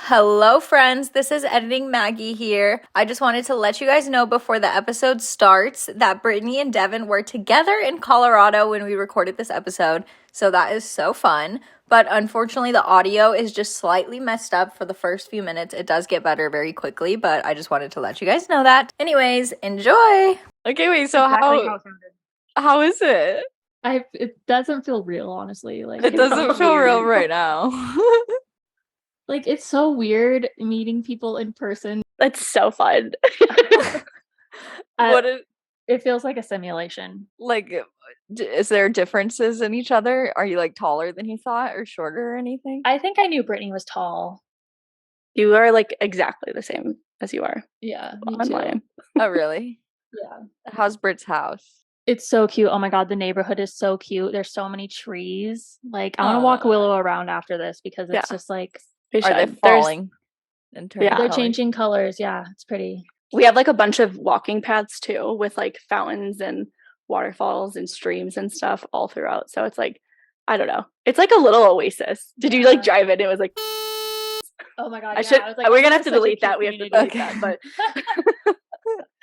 Hello, friends. This is Editing Maggie here. I just wanted to let you guys know before the episode starts that Brittany and Devin were together in Colorado when we recorded this episode. So that is so fun. But unfortunately, the audio is just slightly messed up for the first few minutes. It does get better very quickly, but I just wanted to let you guys know that. Anyways, enjoy. Okay, wait. So Exactly how it sounded. how is it? It doesn't feel real, honestly. Like It doesn't feel real right now. like it's so weird meeting people in person. That's so fun. It feels like a simulation. Like, is there differences in each other? Are you like taller than you thought or shorter or anything? I think I knew Brittany was tall. You are like exactly the same as you are Yeah, me online. too. Oh, really? Yeah. How's Britt's house? It's so cute. Oh my god, the neighborhood is so cute. There's so many trees. Like I want to walk Willow around after this because it's just like Are they falling? They're changing colors. Yeah, it's pretty. We have like a bunch of walking paths too with like fountains and waterfalls and streams and stuff all throughout. So it's like, I don't know. It's like a little oasis. Did you like drive it? It was like, oh my god. I should. We're gonna have to delete that. We have to delete that. But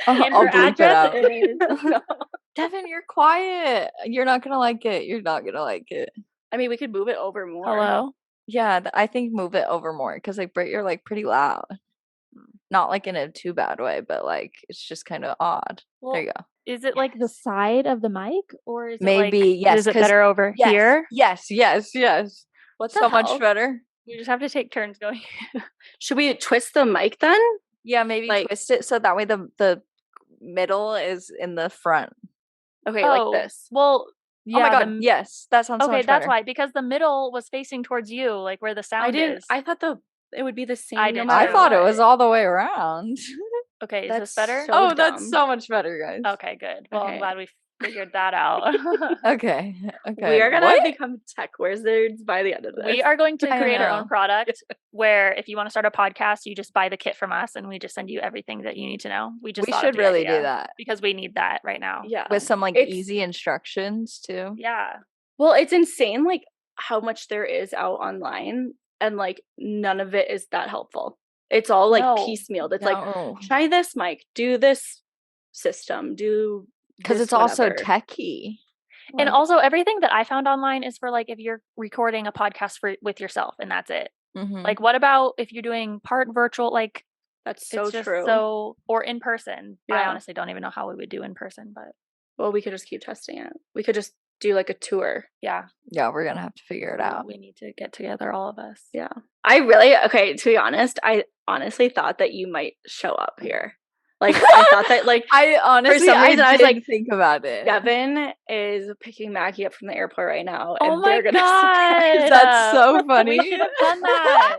I'll bleep it out. Is... Devin, you're quiet. You're not gonna like it. You're not gonna like it. I mean, we could move it over more. Hello? Yeah, I think move it over more because like Britt, you're like pretty loud. Not like in a too bad way, but like it's just kind of odd. Well, there you go. Is it like the side of the mic, or is it maybe yes? Is it better over here? Yes. What's so much better? You just have to take turns going. Should we twist the mic then? Yeah, maybe like, twist it so that way the middle is in the front. Okay, like this. Well, yeah. Oh my god, yes, that sounds so much better. That's why, because the middle was facing towards you, like where the sound is. I thought it would be the same. I thought it was all the way around. Okay, is this better? So that's so much better, guys. Okay, good. Well, I'm glad we figured that out. Okay. We are gonna become tech wizards by the end of this. We are going to create our own product where if you want to start a podcast, you just buy the kit from us and we just send you everything that you need to know. We should really do that because we need that right now. Yeah. With some like easy instructions too. Yeah. Well, it's insane like how much there is out online and like none of it is that helpful. It's all like piecemealed. It's like try this mic, do this system, do because it's also techie. And also everything that I found online is for like if you're recording a podcast with yourself and that's it. Mm-hmm. Like what about if you're doing part virtual, like that's so true. So or in person. Yeah. I honestly don't even know how we would do in person, but we could just keep testing it. We could just do like a tour. Yeah. Yeah, we're gonna have to figure it out. We need to get together, all of us. Yeah. To be honest, I honestly thought that you might show up here. Like I thought that like I honestly for some reason I was like think about it. Devin is picking Maggie up from the airport right now and they're gonna surprise. That's so funny. We should have done that.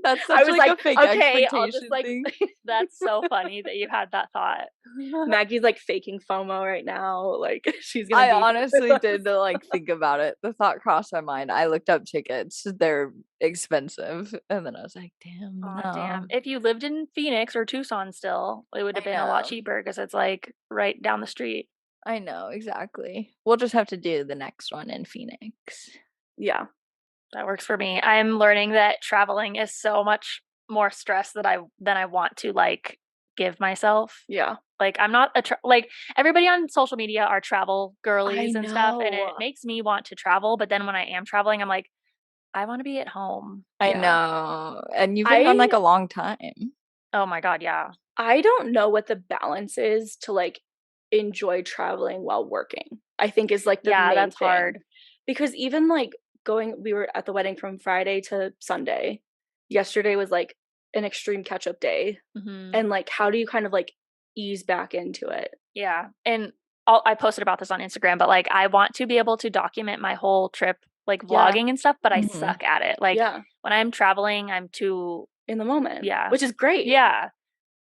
That's such like a fake expectation I'll just like thing. That's so funny that you had that thought. Maggie's like faking FOMO right now. Like she's gonna I honestly did like think about it. The thought crossed my mind. I looked up tickets. They're expensive. And then I was like, damn. Damn. If you lived in Phoenix or Tucson still, it would have been a lot cheaper because it's like right down the street. I know, exactly. We'll just have to do the next one in Phoenix. Yeah. That works for me. I'm learning that traveling is so much more stress than I want to like give myself. Yeah. Like I'm not like everybody on social media are travel girlies and stuff, and it makes me want to travel. But then when I am traveling, I'm like, I want to be at home. I know. And you've been gone like a long time. Oh my god, yeah. I don't know what the balance is to like enjoy traveling while working. I think is like the main that's thing. hard. Because even like we were at the wedding from Friday to Sunday. Yesterday was like an extreme catch-up day. Mm-hmm. And like how do you kind of like ease back into it? Yeah. And I posted about this on Instagram, but like I want to be able to document my whole trip, like vlogging and stuff, but I suck at it. Like when I'm traveling, I'm too in the moment. Yeah. Which is great. Yeah.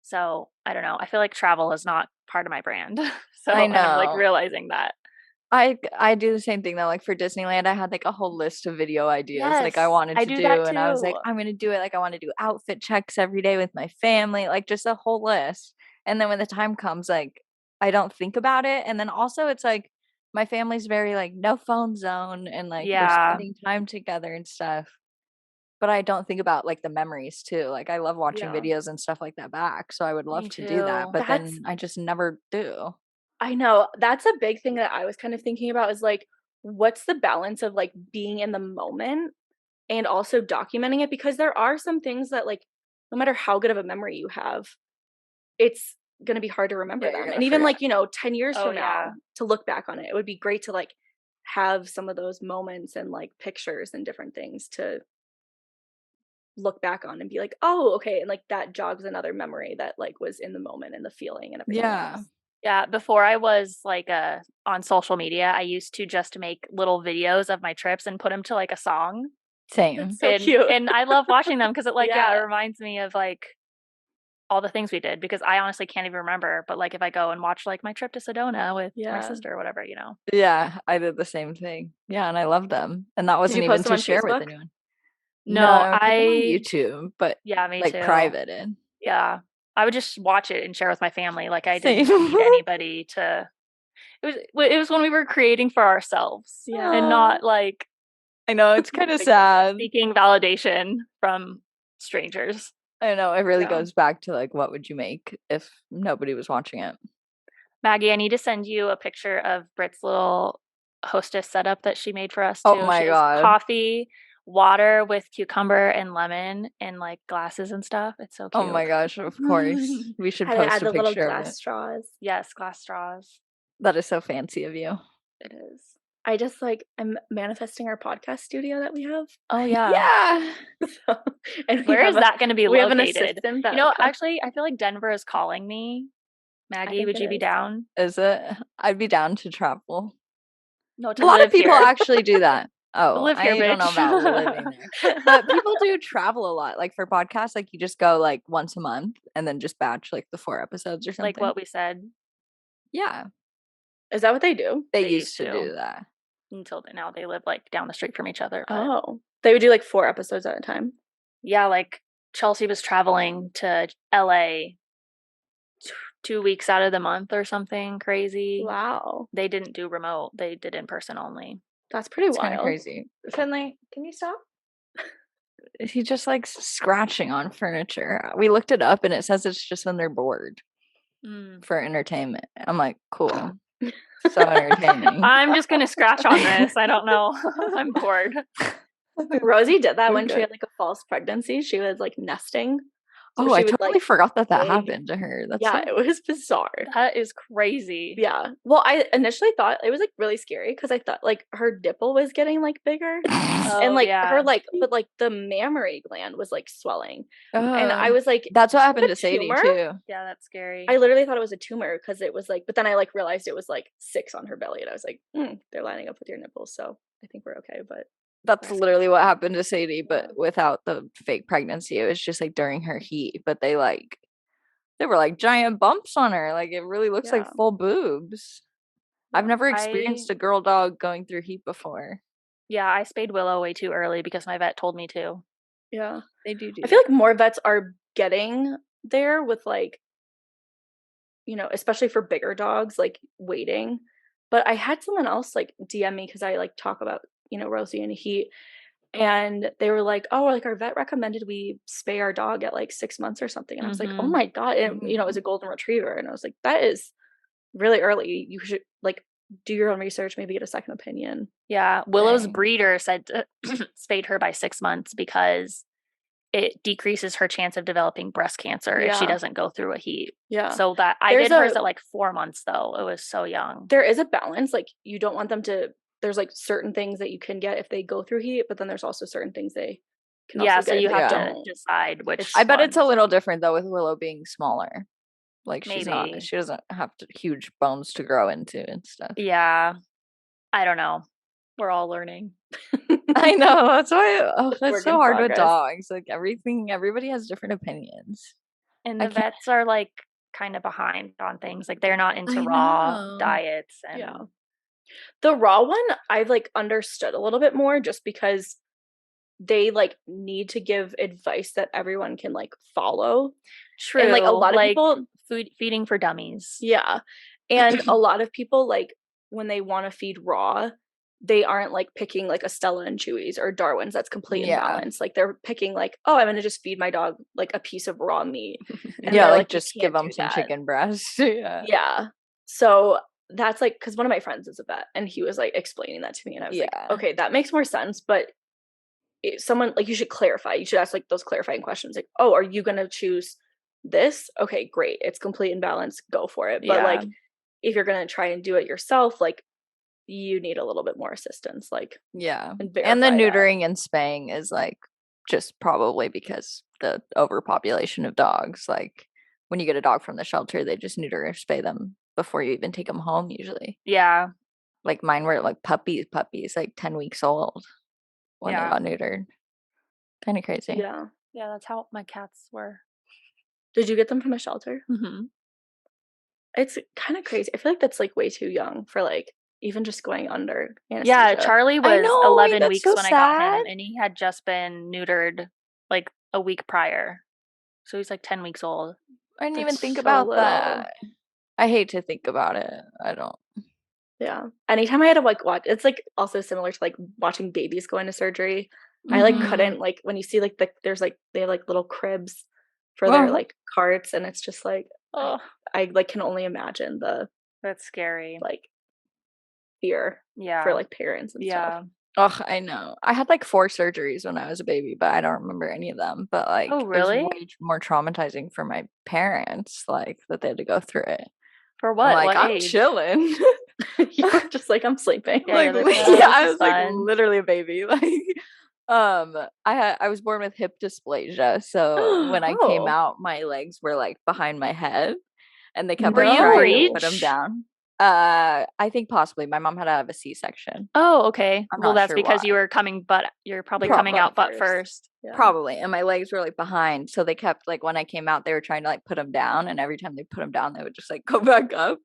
So I don't know. I feel like travel is not part of my brand. So I know. I'm like realizing that. I do the same thing though. Like for Disneyland, I had like a whole list of video ideas like I wanted to do, and I was like, I'm gonna do it. Like I want to do outfit checks every day with my family, like just a whole list. And then when the time comes, like I don't think about it. And then also it's like my family's very like no phone zone and like we're spending time together and stuff. But I don't think about like the memories too. Like I love watching videos and stuff like that back. So I would love to do that. But then I just never do. I know. That's a big thing that I was kind of thinking about is like, what's the balance of like being in the moment and also documenting it? Because there are some things that like, no matter how good of a memory you have, it's going to be hard to remember them. And even like, 10 years from now to look back on it, it would be great to like have some of those moments and like pictures and different things to look back on and be like, oh, okay. And like that jogs another memory that like was in the moment and the feeling and everything else. Yeah, before I was like on social media, I used to just make little videos of my trips and put them to like a song. Same. That's so cute. And I love watching them because it like it reminds me of like all the things we did, because I honestly can't even remember. But like if I go and watch like my trip to Sedona with my sister or whatever, Yeah, I did the same thing. Yeah, and I love them. And that wasn't even to share with anyone. No, I on YouTube, but me like too. private in. Yeah. I would just watch it and share with my family. Like I didn't need anybody to. It was when we were creating for ourselves, and not like. I know it's kind of sad. Seeking validation from strangers. I know it really goes back to like, what would you make if nobody was watching it? Maggie, I need to send you a picture of Britt's little hostess setup that she made for us too. Oh my god! Coffee, water with cucumber and lemon, and like glasses and stuff. It's so cute. Oh my gosh! Of course, we should post add a the picture little of glass it. straws. Yes, glass straws. That is so fancy of you. It is. I just like I'm manifesting our podcast studio that we have. Oh yeah. Yeah. So, and where is that going to be we located? Have an assistant actually, I feel like Denver is calling me. Maggie, would you be down? Is it? I'd be down to travel. No, a lot of people actually do that. Oh, live here, I don't know about living there. But people do travel a lot. Like for podcasts, like you just go like once a month and then just batch like the 4 episodes or something. Like what we said. Yeah. Is that what they do? They used to do that. Until now they live like down the street from each other. Oh. They would do like 4 episodes at a time. Yeah, like Chelsea was traveling to LA 2 weeks out of the month or something crazy. Wow. They didn't do remote. They did in person only. That's pretty wild. Kind of crazy. Finley, can you stop? He just likes scratching on furniture. We looked it up and it says it's just when they're bored for entertainment. I'm like, cool. So entertaining. I'm just gonna scratch on this. I don't know. I'm bored. Rosie did that when she had like a false pregnancy. She was like nesting. So I totally forgot that happened to her. That's it was bizarre. That is crazy. Yeah. Well, I initially thought it was like really scary because I thought like her dimple was getting like bigger and like her like, but like the mammary gland was like swelling, and I was like, that's what happened to Sadie too. Yeah, that's scary. I literally thought it was a tumor because it was like, but then I like realized it was like 6 on her belly, and I was like, they're lining up with your nipples, so I think we're okay. But that's literally what happened to Sadie, but without the fake pregnancy. It was just like during her heat, but they were like giant bumps on her. Like it really looks like full boobs. I've never experienced a girl dog going through heat before. Yeah, I spayed Willow way too early because my vet told me to. Yeah, they do. I feel like more vets are getting there with like, especially for bigger dogs, like waiting. But I had someone else like DM me because I like talk about Rosie and heat, and they were like, oh, like our vet recommended we spay our dog at like 6 months or something, and I was like, oh my god, and it was a golden retriever, and I was like, that is really early. You should like do your own research, maybe get a second opinion. Yeah, Willow's breeder said spayed her by 6 months because it decreases her chance of developing breast cancer if she doesn't go through a heat. Yeah, so that I did hers at like 4 months though. It was so young. There is a balance, like you don't want them to. There's like certain things that you can get if they go through heat, but then there's also certain things they can also get. So you have to decide which. I bet it's a little different though with Willow being smaller. Like she doesn't have huge bones to grow into and stuff. Yeah, I don't know. We're all learning. I know, that's why that's so hard with dogs. Like everybody has different opinions, and the vets are like kind of behind on things. Like they're not into raw diets and. The raw one, I've like understood a little bit more just because they like need to give advice that everyone can like follow. True. And like a lot of people feeding for dummies. Yeah. And a lot of people like when they want to feed raw, they aren't like picking like a Stella and Chewy's or Darwin's that's complete imbalance. Like they're picking like, oh, I'm gonna just feed my dog like a piece of raw meat. And like just give them some chicken breast. Yeah. So that's like, because one of my friends is a vet and he was like explaining that to me and I was like, okay, that makes more sense. But someone like, you should clarify. You should ask like those clarifying questions. Like, oh, are you gonna choose this? Okay, great. It's complete imbalance. Go for it. But like, if you're gonna try and do it yourself, like you need a little bit more assistance. Like, and the neutering and spaying is like just probably because the overpopulation of dogs. Like when you get a dog from the shelter, they just neuter or spay them before you even take them home usually. Yeah. Like mine were like puppies, like 10 weeks old when they got neutered. Kind of crazy. Yeah. Yeah, that's how my cats were. Did you get them from a shelter? Mm-hmm. It's kind of crazy. I feel like that's like way too young for like even just going under anesthesia. Yeah, Charlie was 11 weeks when I got him, and he had just been neutered like a week prior. So he's like 10 weeks old. I didn't even think about that. I hate to think about it. I don't. Yeah. Anytime I had to like watch, it's like also similar to like watching babies go into surgery. I like couldn't like when you see like there's like they have like little cribs for their like carts, and it's just like I like can only imagine that's scary like fear for like parents and stuff. Oh, I know. I had like 4 surgeries when I was a baby, but I don't remember any of them. But like, oh really? It was way more traumatizing for my parents, like that they had to go through it. For what? I'm like, what I'm age? Chilling. You were just like, I'm sleeping. Yeah, I was like literally a baby. Like, I was born with hip dysplasia, so when I came out, my legs were like behind my head, and they kept trying to put them down. I think possibly my mom had to have a C-section. Oh, okay. Well, that's because you were you're probably coming out butt first. Yeah. Probably. And my legs were like behind. So they kept like, when I came out, they were trying to like put them down. And every time they put them down, they would just like go back up.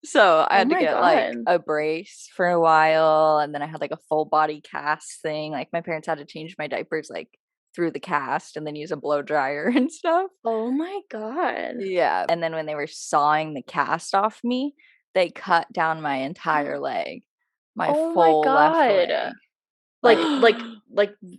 So I had to get like a brace for a while. And then I had like a full body cast thing. Like my parents had to change my diapers like through the cast and then use a blow dryer and stuff. Oh my God. Yeah. And then when they were sawing the cast off me, they cut down my entire leg, my full left leg.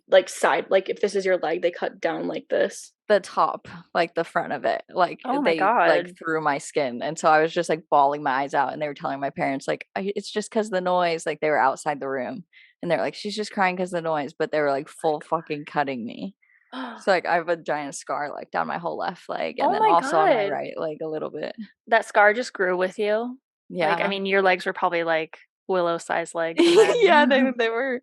Like side, like if this is your leg, they cut down like this. The top, like the front of it, like they like through my skin, and so I was just like bawling my eyes out, and they were telling my parents like it's just because the noise. Like they were outside the room, and they're like she's just crying because of the noise, but they were like full fucking cutting me. So like I have a giant scar like down my whole left leg, and then also on my right leg a little bit. That scar just grew with you. Yeah, like I mean your legs were probably like willow-sized legs. Yeah, they were.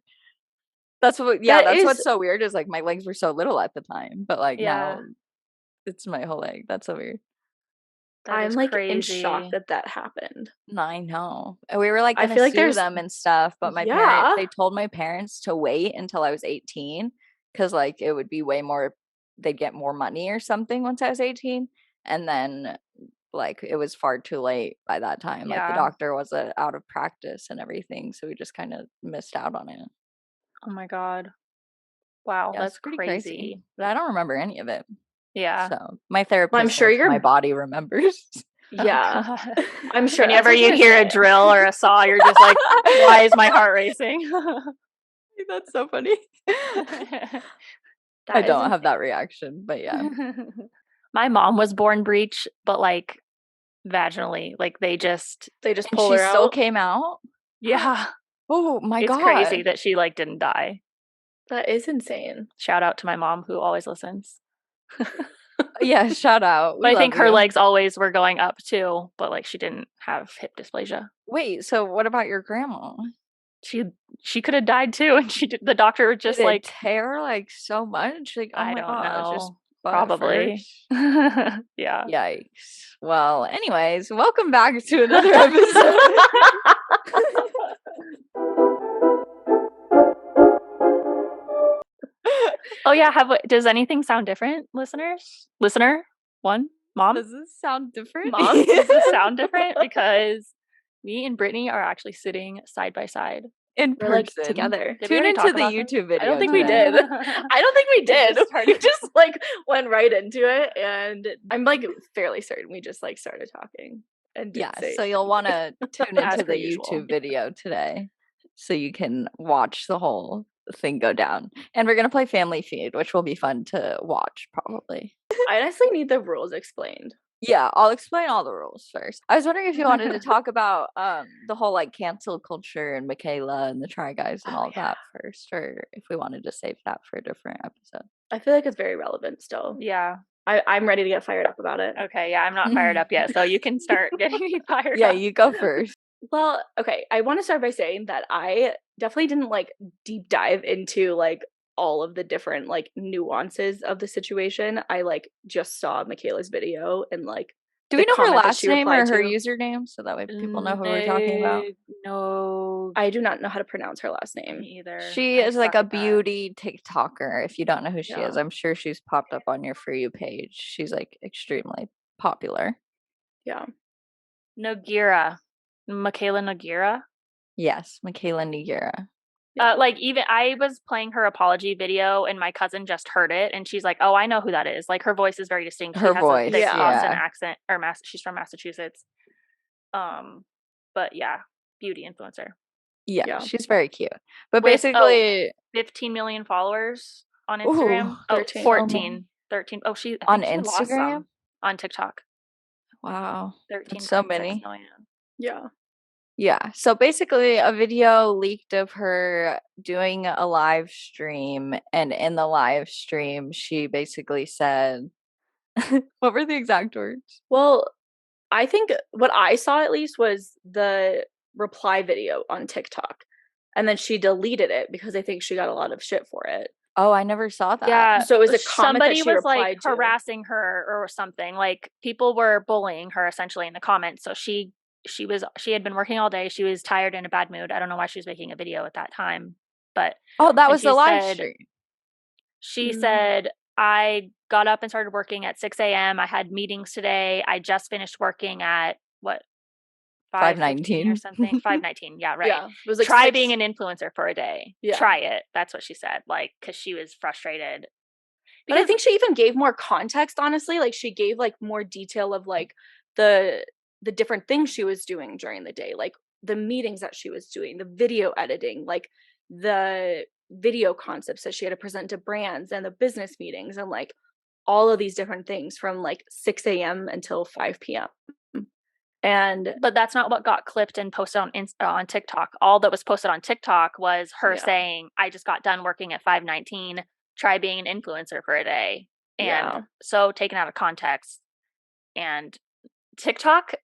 That's what. Yeah, that's what's so weird is like my legs were so little at the time, but like now it's my whole leg. That's so weird. I'm like in shock that happened. I know. We were like, I feel like there's them and stuff, but my parents, they told my parents to wait until I was 18 because like it would be way more. They'd get more money or something once I was 18, and then like it was far too late by that time. Like the doctor was out of practice and everything, so we just kind of missed out on it. Oh my God. Wow, that's pretty crazy. But I don't remember any of it. Yeah. So my therapist, I'm sure my body remembers. Yeah. I'm sure whenever you hear a drill or a saw, you're just like, why is my heart racing? That's so funny. I don't have that reaction, but yeah. My mom was born breech, but like vaginally. Like they just pulled her out. She still came out? Yeah. Oh my God. It's crazy that she like didn't die. That is insane. Shout out to my mom who always listens. Yeah, shout out. But I think her legs always were going up too, but like she didn't have hip dysplasia. Wait, so what about your grandma? She could have died too, and the doctor would just like tear like so much. Like I don't know. Just probably. Yeah. Yikes. Well, anyways, welcome back to another episode. Oh yeah, does anything sound different, listeners? Listener 1, mom? Does this sound different? Mom, does this sound different? Because me and Brittany are actually sitting side by side. In person. Like together. Tune into the YouTube video. I don't think we did. We just like went right into it, and I'm like fairly certain we just like started talking. And so you'll want to tune into the YouTube video today. so you can watch the whole thing go down. And we're gonna play Family Feud, which will be fun to watch probably. I honestly need the rules explained. Yeah, I'll explain all the rules first. I was wondering if you wanted to talk about the whole like cancel culture and Mikayla and the Try Guys and all that first, or if we wanted to save that for a different episode. I feel like it's very relevant still. Yeah. I'm ready to get fired up about it. Okay, yeah, I'm not fired up yet, so you can start getting me fired up. Yeah, you go first. Well, okay, I want to start by saying that I definitely didn't like deep dive into like all of the different like nuances of the situation. I like just saw Mikayla's video and like do we know her last name or her username so that way people know who we're talking about? No, I do not know how to pronounce her last name either. She is like a beauty TikToker. If you don't know who she is, I'm sure she's popped up on your For You page. She's like extremely popular. Yeah. Mikayla Noguera. Yes, Mikayla Noguera. Like even I was playing her apology video and my cousin just heard it and she's like, "Oh, I know who that is." Like her voice is very distinct. Her voice, a thick Boston accent, or she's from Massachusetts. But yeah, beauty influencer. Yeah, she's very cute. But basically, 15 million followers on Instagram. 13. Oh, she on Instagram, on TikTok. Wow, 13. So many. Million. Yeah. Yeah. So basically a video leaked of her doing a live stream, and in the live stream she basically said what were the exact words? Well, I think what I saw at least was the reply video on TikTok. And then she deleted it because I think she got a lot of shit for it. Oh, I never saw that. Yeah. So it was a comment somebody that she was like to. harassing her or something. Like people were bullying her essentially in the comments. So she had been working all day. She was tired, in a bad mood. I don't know why she was making a video at that time, but that was the live stream. She said, "I got up and started working at 6 a.m. I had meetings today. I just finished working at 5:19 or something. 5:19. Yeah, right. Yeah, it was like try being an influencer for a day. Yeah. Try it." That's what she said. Like, because she was frustrated. But I think she even gave more context. Honestly, like she gave like more detail of like the different things she was doing during the day, like the meetings that she was doing, the video editing, like the video concepts that she had to present to brands and the business meetings and like all of these different things from like 6 a.m. until 5 p.m. But that's not what got clipped and posted on TikTok. All that was posted on TikTok was her saying, "I just got done working at 5:19. Try being an influencer for a day." And so taken out of context. And TikTok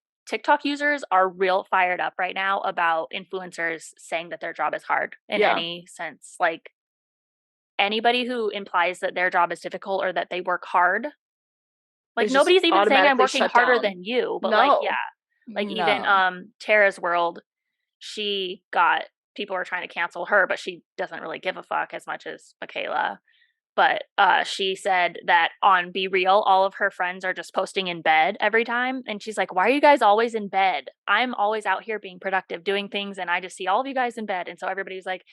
users are real fired up right now about influencers saying that their job is hard in any sense. Like anybody who implies that their job is difficult or that they work hard, like nobody's even saying I'm working harder than you, but even Tara's World, people are trying to cancel her, but she doesn't really give a fuck as much as Mikayla. But she said that on Be Real, all of her friends are just posting in bed every time. And she's like, "Why are you guys always in bed? I'm always out here being productive, doing things. And I just see all of you guys in bed." And so everybody's like,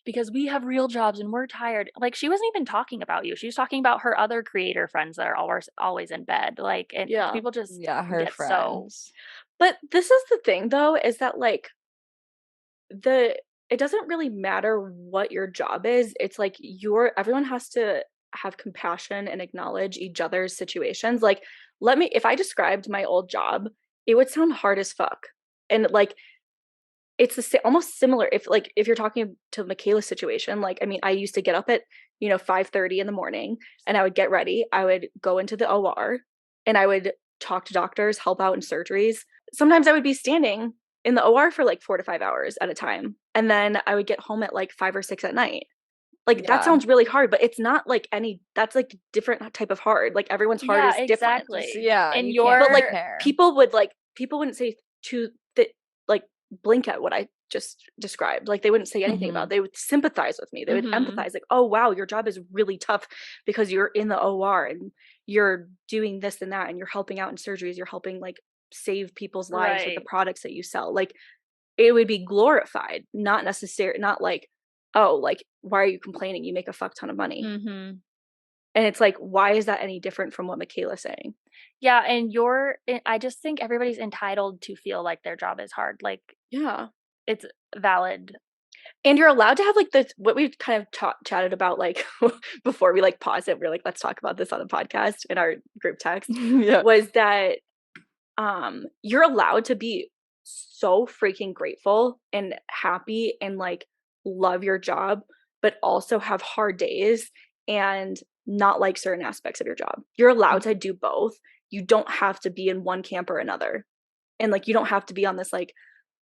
"Because we have real jobs and we're tired." Like she wasn't even talking about you. She was talking about her other creator friends that are always in bed. Like, and people just her friends. But this is the thing though, is that like it doesn't really matter what your job is. It's like everyone has to have compassion and acknowledge each other's situations. Like, if I described my old job, it would sound hard as fuck. And like, it's almost similar. If you're talking to Mikayla's situation, like, I mean, I used to get up at, 5:30 in the morning and I would get ready. I would go into the OR and I would talk to doctors, help out in surgeries. Sometimes I would be standing in the OR for like 4 to 5 hours at a time. And then I would get home at like 5 or 6 at night. Like that sounds really hard, but it's not like that's like different type of hard. Like everyone's hard is different. Exactly. Yeah. And but like people wouldn't say like blink at what I just described. Like they wouldn't say anything about it. They would sympathize with me. They would empathize, like, "Oh wow, your job is really tough because you're in the OR and you're doing this and that and you're helping out in surgeries, you're helping like save people's lives with the products that you sell." Like it would be glorified, not like, "Oh, like why are you complaining? You make a fuck ton of money." And it's like, why is that any different from what Mikayla's saying? Yeah, and I just think everybody's entitled to feel like their job is hard. Like, yeah, it's valid. And you're allowed to have like what we kind of chatted about, like before we like pause it, we're like, let's talk about this on the podcast in our group text. Was that you're allowed to be so freaking grateful and happy and like love your job, but also have hard days and not like certain aspects of your job. You're allowed to do both. You don't have to be in one camp or another. And like, you don't have to be on this like,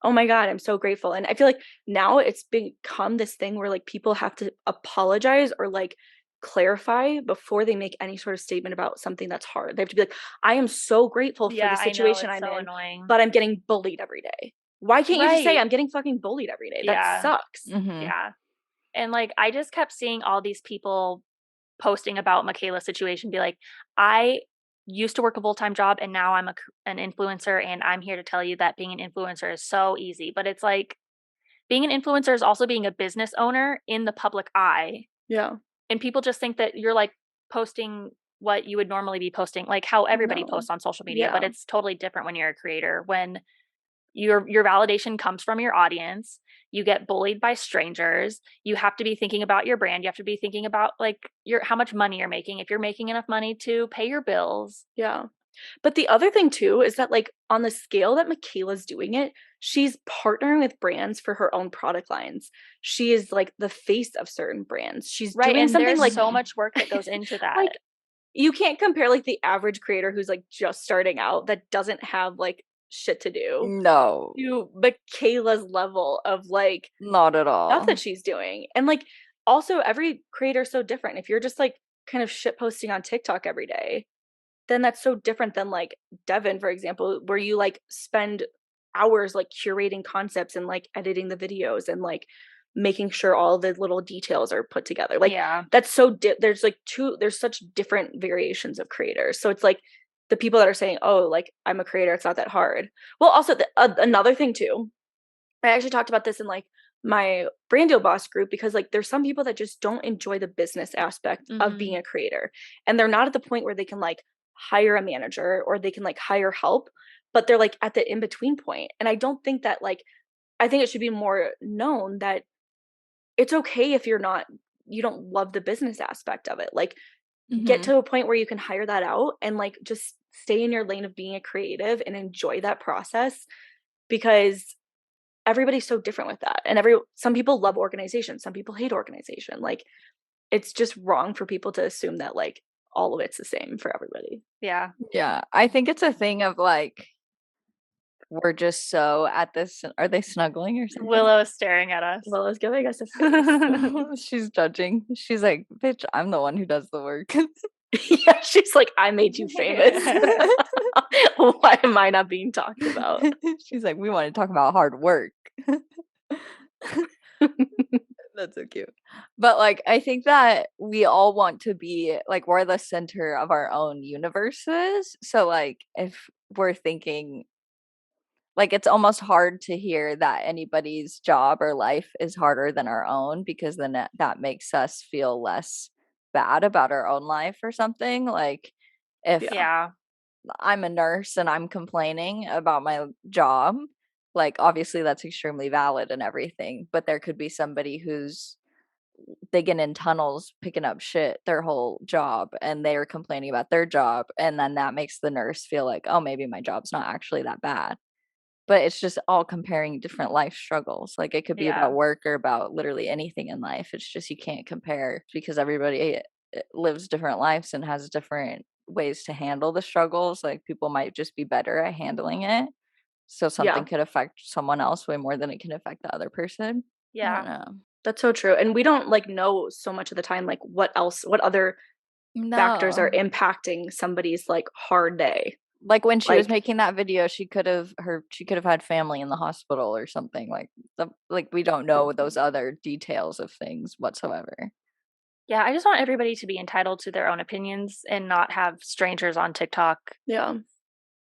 oh my God, I'm so grateful. And I feel like now it's become this thing where like people have to apologize or like clarify before they make any sort of statement about something that's hard. They have to be like, I am so grateful for the situation I'm in, annoying. But I'm getting bullied every day. Why can't you just say I'm getting fucking bullied every day? That sucks. Yeah. And like, I just kept seeing all these people posting about Mikayla's situation, be like, I used to work a full-time job and now I'm an influencer, and I'm here to tell you that being an influencer is so easy. But it's like, being an influencer is also being a business owner in the public eye. Yeah. And people just think that you're like posting what you would normally be posting, like how everybody posts on social media, but it's totally different when you're a creator. When your validation comes from your audience, you get bullied by strangers, you have to be thinking about your brand, you have to be thinking about like how much money you're making, if you're making enough money to pay your bills. Yeah. But the other thing too is that like on the scale that Mikayla's doing it, she's partnering with brands for her own product lines. She is like the face of certain brands. She's doing and something there's like so much work that goes into that. Like, you can't compare like the average creator who's like just starting out that doesn't have like shit to do. No. To Mikayla's level of like not at all stuff that she's doing. And like also every creator is so different. If you're just like kind of shit posting on TikTok every day, then that's so different than like Devin, for example, where you like spend hours like curating concepts and like editing the videos and like making sure all the little details are put together. Like that's so there's such different variations of creators. So it's like the people that are saying, oh, like I'm a creator, it's not that hard. Well, also another thing too, I actually talked about this in like my brand deal boss group, because like there's some people that just don't enjoy the business aspect of being a creator, and they're not at the point where they can like hire a manager or they can like hire help, but they're like at the in-between point. And I don't think that like, I think it should be more known that it's okay if you don't love the business aspect of it. Like get to a point where you can hire that out and like just stay in your lane of being a creative and enjoy that process, because everybody's so different with that. And some people love organization, some people hate organization. Like it's just wrong for people to assume that like all of it's the same for everybody. Yeah. I think it's a thing of like, we're just so at this. Are they snuggling or something? Willow is staring at us. Willow's giving us a face. She's judging. She's like, bitch, I'm the one who does the work. Yeah, she's like, I made you famous. Why am I not being talked about? She's like, we want to talk about hard work. That's so cute. But like, I think that we all want to be like, we're the center of our own universes. So like, if we're thinking like, it's almost hard to hear that anybody's job or life is harder than our own, because then that makes us feel less bad about our own life or something. Like if I'm a nurse and I'm complaining about my job, like obviously that's extremely valid and everything, but there could be somebody who's digging in tunnels picking up shit their whole job and they're complaining about their job, and then that makes the nurse feel like, oh, maybe my job's not actually that bad. But it's just all comparing different life struggles. Like it could be about work or about literally anything in life. It's just you can't compare, because everybody lives different lives and has different ways to handle the struggles. Like people might just be better at handling it, so something could affect someone else way more than it can affect the other person. I don't know. That's so true. And we don't like know so much of the time like what other factors are impacting somebody's like hard day. Like when she was making that video, she could have had family in the hospital or something. Like we don't know those other details of things whatsoever. Yeah, I just want everybody to be entitled to their own opinions and not have strangers on TikTok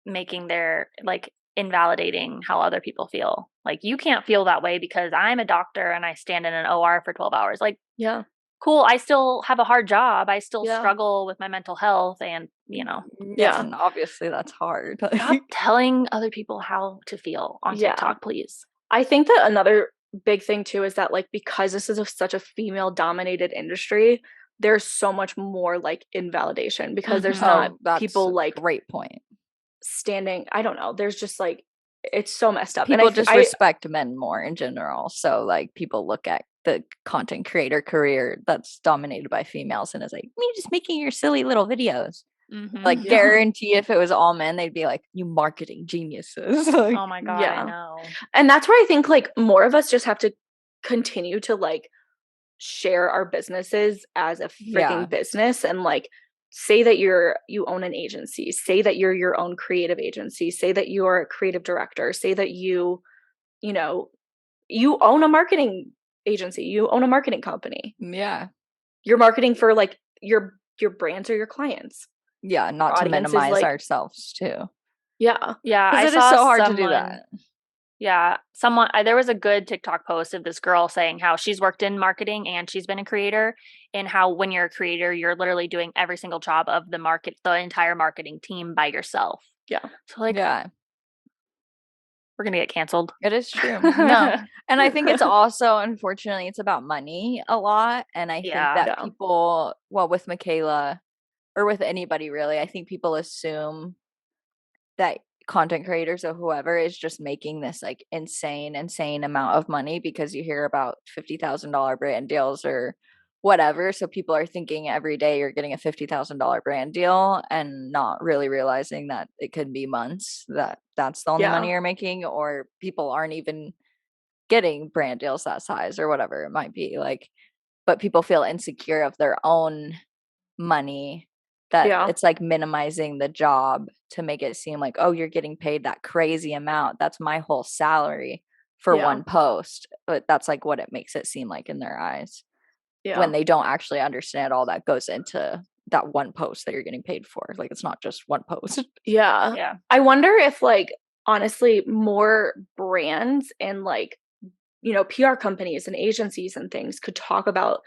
making their like invalidating how other people feel. Like you can't feel that way because I'm a doctor and I stand in an OR for 12 hours. Like cool, I still have a hard job. I still struggle with my mental health, and and obviously that's hard. Stop telling other people how to feel on TikTok, please. I think that another big thing too is that like because this is such a female dominated industry, there's so much more like invalidation because there's not people like great point standing. I don't know. There's just like it's so messed up. People just respect men more in general. So like people look at the content creator career that's dominated by females and it's like, me just making your silly little videos. Like guarantee if it was all men, they'd be like, you marketing geniuses. Like, oh my God, I know. And that's where I think like more of us just have to continue to like share our businesses as a freaking business and like say that you own an agency, say that you're your own creative agency, say that you're a creative director, say that you know, you own a marketing agency, you own a marketing company. Yeah. You're marketing for like your brands or your clients. Yeah, not to minimize like, ourselves too. Yeah. Yeah. Because it is so hard to do that. Yeah. there was a good TikTok post of this girl saying how she's worked in marketing and she's been a creator, and how when you're a creator, you're literally doing every single job of the entire marketing team by yourself. Yeah. So like, we're going to get canceled. It is true. No. And I think it's also, unfortunately, it's about money a lot. And I think that people, well, with Mikayla or with anybody really, I think people assume that content creators or whoever is just making this like insane amount of money because you hear about $50,000 brand deals or whatever. So people are thinking every day you're getting a $50,000 brand deal and not really realizing that it could be months that's the only money you're making, or people aren't even getting brand deals that size or whatever it might be. Like, but people feel insecure of their own money that it's like minimizing the job to make it seem like, oh, you're getting paid that crazy amount. That's my whole salary for one post. But that's like what it makes it seem like in their eyes when they don't actually understand all that goes into that one post that you're getting paid for. Like, it's not just one post. Yeah. I wonder if like, honestly, more brands and like, you know, PR companies and agencies and things could talk about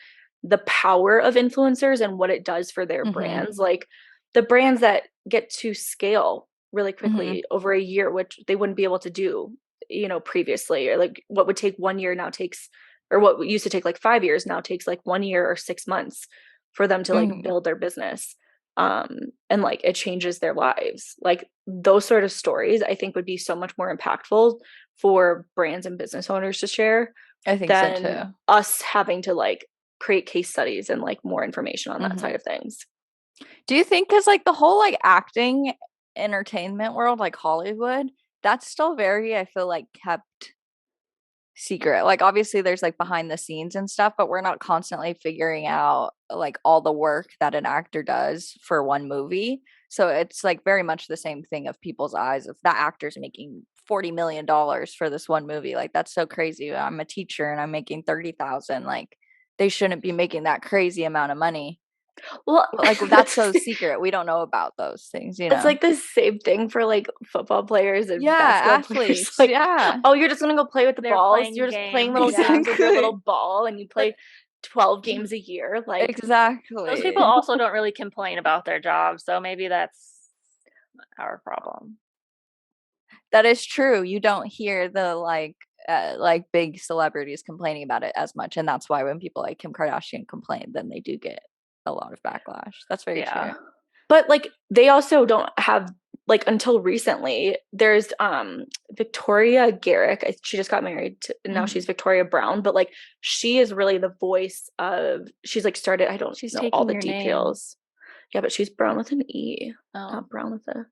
the power of influencers and what it does for their brands. Like the brands that get to scale really quickly over a year, which they wouldn't be able to do, you know, previously, or like what would take 1 year now takes, or what used to take like 5 years now takes like 1 year or 6 months for them to like build their business. And like it changes their lives. Like those sort of stories I think would be so much more impactful for brands and business owners to share. I think so too. Us having to like create case studies and like more information on that side of things. Do you think, because like the whole like acting entertainment world, like Hollywood, that's still very, I feel like, kept secret? Like obviously there's like behind the scenes and stuff, but we're not constantly figuring out like all the work that an actor does for one movie. So it's like very much the same thing of people's eyes of that actor's making $40 million for this one movie. Like that's so crazy. I'm a teacher and I'm making 30,000. Like they shouldn't be making that crazy amount of money. Well, like that's so secret. We don't know about those things, you know. It's like the same thing for like football players and basketball athletes. Players. Like, oh, you're just gonna go play with the balls. You're just playing little games with your little ball, and you play 12 games a year. Like exactly. Those people also don't really complain about their jobs, so maybe that's our problem. That is true. You don't hear the like big celebrities complaining about it as much, and that's why when people like Kim Kardashian complain, then they do get a lot of backlash. That's very true. But like they also don't have like until recently there's Victoria Garrick. She just got married to, and now she's Victoria Brown, but like she is really the voice of, she's like started, I don't know all the details. Yeah, but she's Brown with an E, not Brown with a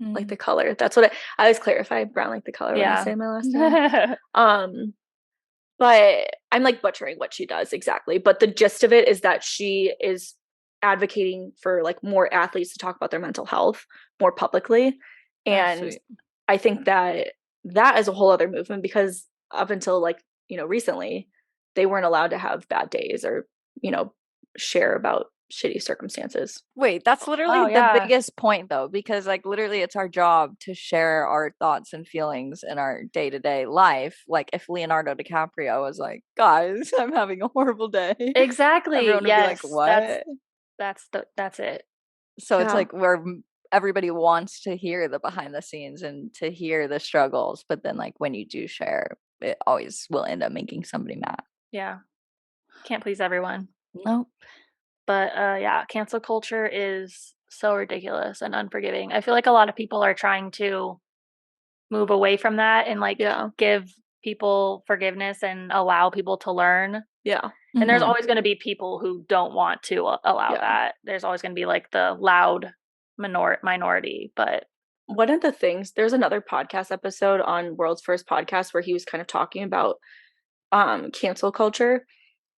like the color. That's what I always clarify, Brown like the color when I say my last name. But I'm like butchering what she does exactly. But the gist of it is that she is advocating for like more athletes to talk about their mental health more publicly. And I think that is a whole other movement, because up until like, you know, recently, they weren't allowed to have bad days or, you know, share about shitty circumstances. Wait, that's literally the biggest point though, because like literally it's our job to share our thoughts and feelings in our day-to-day life. Like if Leonardo DiCaprio was like, guys, I'm having a horrible day, exactly, everyone would be like, what? That's it. So it's like where everybody wants to hear the behind the scenes and to hear the struggles, but then like when you do share, it always will end up making somebody mad. Yeah. Can't please everyone. Nope. But yeah, cancel culture is so ridiculous and unforgiving. I feel like a lot of people are trying to move away from that and like give people forgiveness and allow people to learn. Yeah. And there's always going to be people who don't want to allow that. There's always going to be like the loud minority. But one of the things, there's another podcast episode on World's First Podcast where he was kind of talking about cancel culture.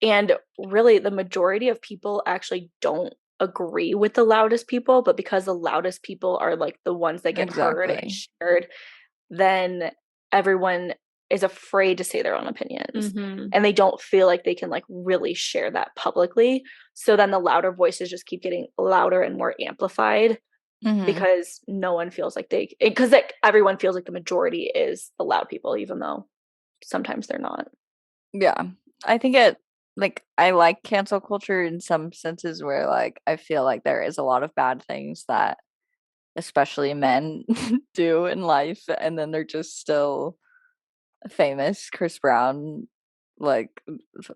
And really, the majority of people actually don't agree with the loudest people, but because the loudest people are like the ones that get heard and shared, then everyone is afraid to say their own opinions. And they don't feel like they can like really share that publicly. So then the louder voices just keep getting louder and more amplified because no one feels like because like everyone feels like the majority is the loud people, even though sometimes they're not. Yeah. I think I like cancel culture in some senses where like I feel like there is a lot of bad things that especially men do in life, and then they're just still famous. Chris Brown, like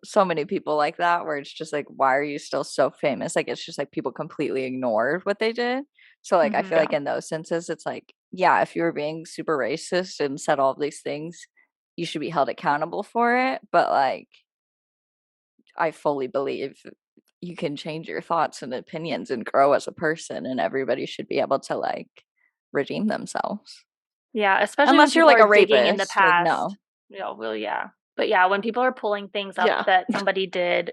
so many people like that, where it's just like, why are you still so famous? Like it's just like people completely ignored what they did. So like I feel like in those senses it's like, yeah, if you were being super racist and said all of these things, you should be held accountable for it. But like I fully believe you can change your thoughts and opinions and grow as a person, and everybody should be able to like redeem themselves. Yeah, especially unless you're like a rapist in the past. like, no. Yeah, well, yeah. But yeah, when people are pulling things up that somebody did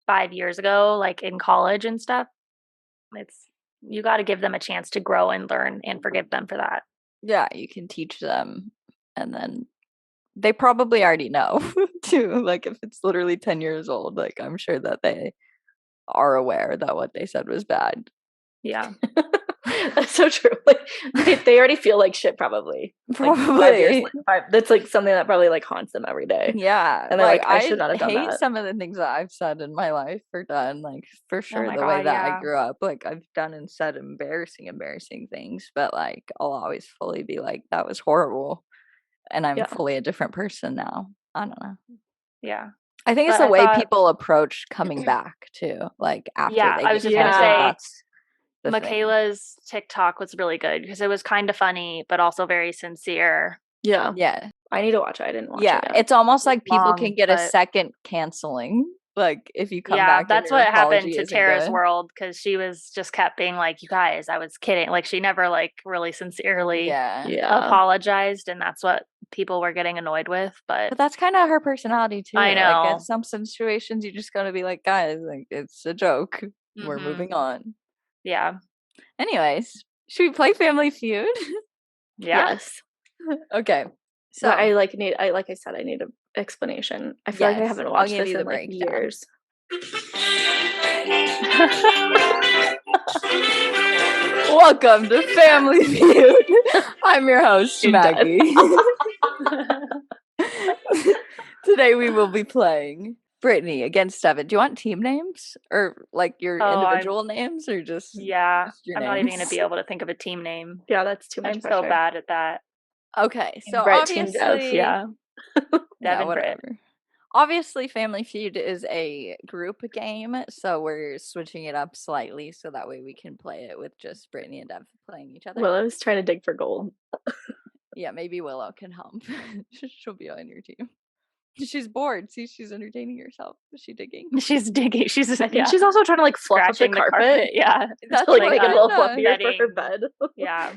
5 years ago, like in college and stuff, you got to give them a chance to grow and learn and forgive them for that. Yeah, you can teach them, and then they probably already know too. Like if it's literally 10 years old, like I'm sure that they are aware that what they said was bad. Yeah. That's so true. Like they already feel like shit probably. Like 5 years later. That's like something that probably like haunts them every day. Yeah. And they're like, I should not have done that. I hate some of the things that I've said in my life or done. Like for sure the way that I grew up, like I've done and said embarrassing things, but like I'll always fully be like, that was horrible. And I'm fully a different person now. I don't know. Yeah. I think it's the way people approach coming back too. Like after they I was just gonna say Mikayla's TikTok was really good because it was kind of funny, but also very sincere. Yeah. Yeah. I need to watch it. I didn't watch it yet. It's almost like people can get a second canceling. Like if you come back. Yeah, that's what happened to Tara's world, because she just kept being like, you guys, I was kidding. Like she never like really sincerely apologized, and that's what people were getting annoyed with. But that's kind of her personality too. I know. Like in some situations you just gotta be like, guys, like it's a joke. We're moving on. Yeah. Anyways, should we play Family Feud? Yes. Okay. So I need an explanation. I feel like I haven't watched this in like years. Welcome to Family Feud. I'm your host, Maggie. Today we will be playing Brittany against Devin. Do you want team names or like your individual names or just just your I'm names? not even gonna be able to think of a team name. Yeah, that's too much pressure. I'm so bad at that. Okay, so Brett, obviously, Dev, Devin, whatever. Britt. Obviously, Family Feud is a group game, so we're switching it up slightly so that way we can play it with just Brittany and Dev playing each other. Willow's trying to dig for gold. Yeah, maybe Willow can help. She'll be on your team. She's bored. See, she's entertaining herself. Is she digging? She's digging. I think she's also trying to like fluff up the carpet. Yeah, that's like make it a little fluffier for her bed. Yeah.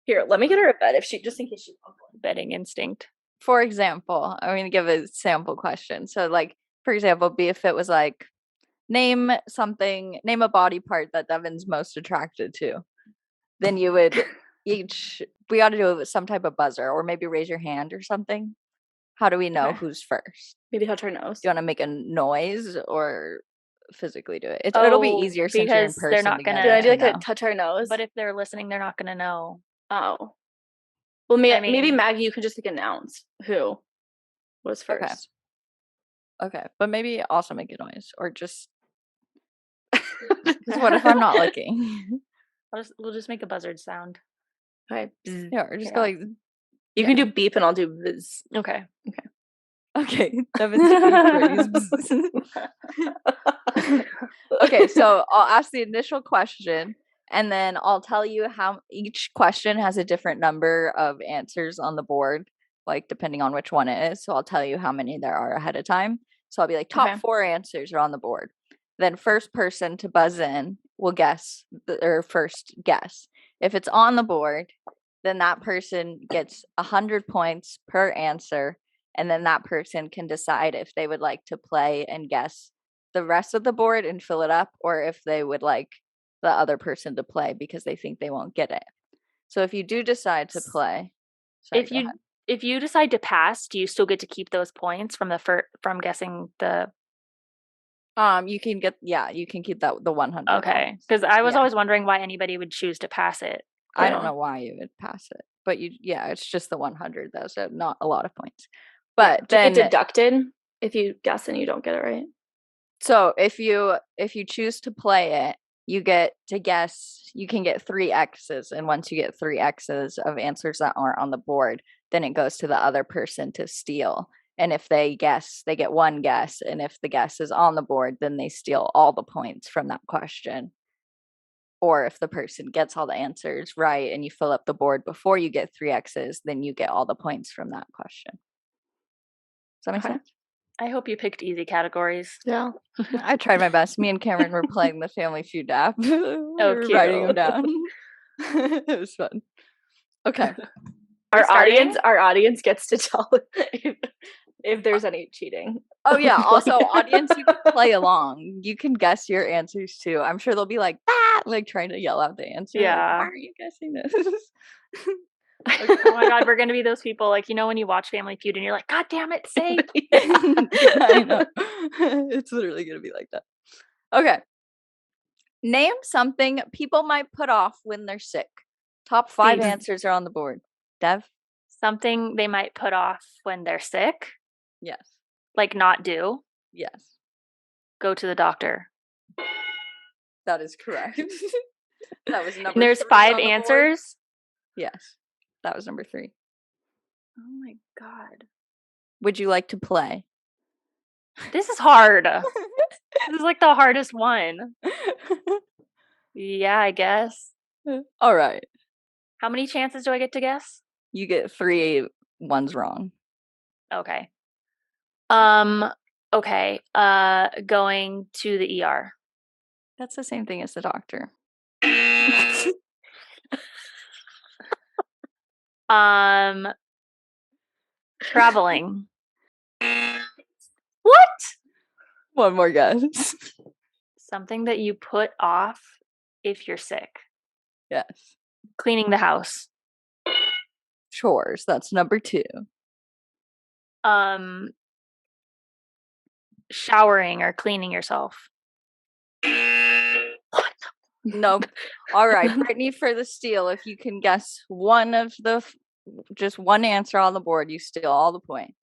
Here, let me get her a bed just in case she wants one. Bedding instinct. For example, I'm going to give a sample question. So, like, for example, be if it was like, name a body part that Devin's most attracted to. Then you would we ought to do it with some type of buzzer or maybe raise your hand or something. How do we know who's first? Maybe touch her nose. Do you want to make a noise or physically do it? It'll be easier since you're in person. They're not going to. Do I do like a touch her nose? But if they're listening, they're not going to know. Oh. Well, maybe Maggie, you could just like announce who was first. Okay. But maybe also make a noise or just. What if I'm not looking? We'll just make a buzzard sound. Okay. Yeah, or just go like. You can do beep and I'll do viz. Okay. Okay. Okay, so I'll ask the initial question and then I'll tell you how each question has a different number of answers on the board, like depending on which one it is. So I'll tell you how many there are ahead of time. So I'll be like, top 4 answers are on the board. Then first person to buzz in will guess their first guess. If it's on the board, then that person gets 100 points per answer. And then that person can decide if they would like to play and guess the rest of the board and fill it up, or if they would like the other person to play because they think they won't get it. So if you do decide to play, if you decide to pass, do you still get to keep those points from from guessing the? You can keep the 100. Okay, because I was always wondering why anybody would choose to pass it. I don't know why you would pass it, but it's just the 100 though, so not a lot of points. But then you get deducted if you guess and you don't get it right. So if you choose to play it, you get to guess. You can get 3 X's, and once you get 3 X's of answers that aren't on the board, then it goes to the other person to steal. And if they guess, they get 1 guess, and if the guess is on the board, then they steal all the points from that question. Or if the person gets all the answers right and you fill up the board before you get 3 X's, then you get all the points from that question. Does that make sense? I hope you picked easy categories. Yeah. I tried my best. Me and Cameron were playing the Family Feud app. We were writing them down. It was fun. Okay. Our audience gets to tell if there's any cheating. Oh yeah. Also, audience, you can play along. You can guess your answers too. I'm sure they'll be like, like trying to yell out the answer. Yeah. Like, why are you guessing this? Like, oh my god, we're gonna be those people, like, when you watch Family Feud and you're like, god damn it, save. I know. It's literally gonna be like that. Okay. Name something people might put off when they're sick. Top 5 answers are on the board. Dev? Something they might put off when they're sick? Yes. Like not do? Yes. Go to the doctor. That is correct. That was number 3. And there's 5 answers? Yes. That was number 3. Oh my god. Would you like to play? This is hard. This is like the hardest one. Yeah, I guess. All right. How many chances do I get to guess? You get 3 ones wrong. Okay. Okay. Going to the ER. That's the same thing as the doctor. Traveling. What? One more guess. Something that you put off if you're sick. Yes. Cleaning the house. Chores. That's number 2. Showering or cleaning yourself. What? Nope. All right, Brittany for the steal. If you can guess one of just one answer on the board, you steal all the points.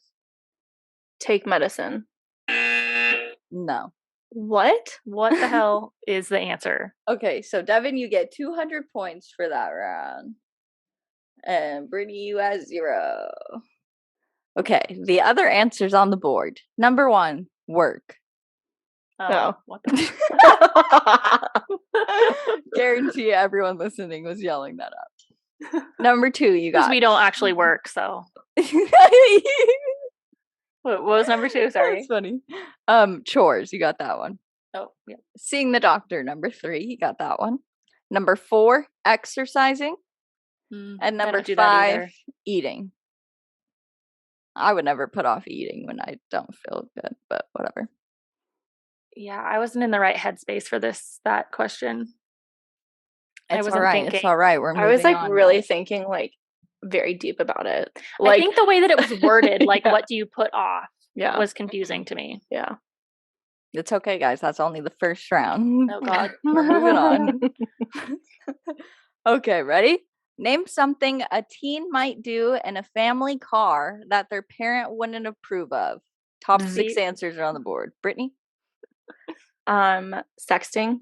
Take medicine. No. What? What the hell is the answer? Okay, so Devin, you get 200 points for that round. And Brittany, you have 0. Okay, the other answers on the board. Number 1, work. Oh, what the Guarantee everyone listening was yelling that up. Number 2, you got. Because we don't actually work, so. What was number 2? Sorry. That's funny. Chores, you got that one. Oh, yeah. Seeing the doctor, number 3, you got that one. Number 4, exercising. And number 5, eating. I would never put off eating when I don't feel good, but whatever. Yeah, I wasn't in the right headspace for that question. It's all right. Thinking. It's all right. I was really thinking very deep about it. I think the way that it was worded, what do you put off? Yeah, was confusing to me. Yeah. It's okay, guys. That's only the first round. Oh God, we're moving on. Okay, ready? Name something a teen might do in a family car that their parent wouldn't approve of. Top 6 answers are on the board. Brittany? Sexting.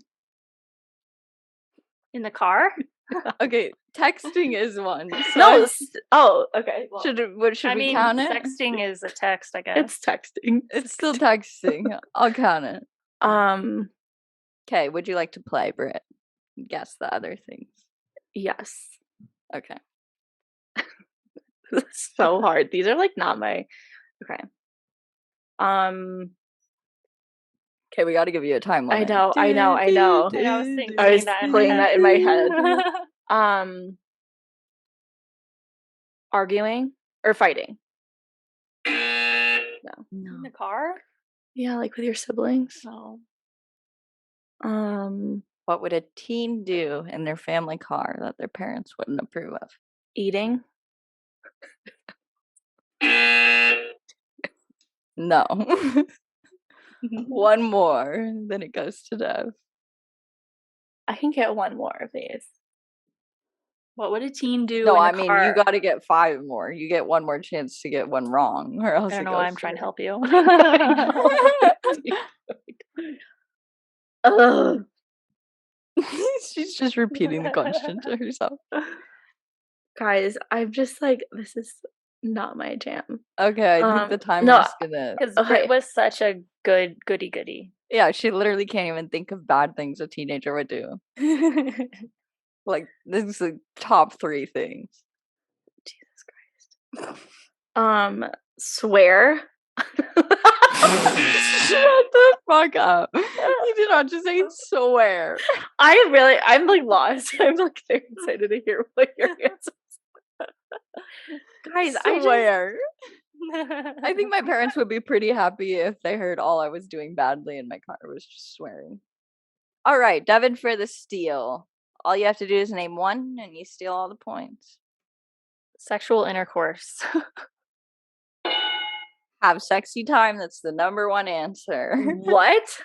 In the car? Okay, texting is one. So okay. Well, should we count it? Texting is a text, I guess. It's texting. It's still texting. I'll count it. Okay, would you like to play, Britt? Guess the other things. Yes. Okay. This is so hard. These are like not my. Okay. Okay, we got to give you a time limit. I know. I was playing that in my head. Arguing or fighting? No. In the car? Yeah, like with your siblings. No. What would a teen do in their family car that their parents wouldn't approve of? Eating? No. One more, then it goes to Dev. I can get one more of these. What would a teen do? No, I mean, you got to get 5 more. You get one more chance to get one wrong, or else I don't know why I'm trying to help you. She's just repeating the question to herself. Guys, I'm just like, this is not my jam. Okay, I think the timer's gonna. Because Britt was such a goody. Yeah, she literally can't even think of bad things a teenager would do. Like, this is the top 3 things. Jesus Christ. Swear. Shut the fuck up. You did not just say swear. I'm like lost. I'm like very excited to hear what your answers. Guys, swear. I think my parents would be pretty happy if they heard all I was doing badly in my car was just swearing. All right, Devin for the steal. All you have to do is name one and you steal all the points. Sexual intercourse. Have sexy time. That's the number 1 answer. What?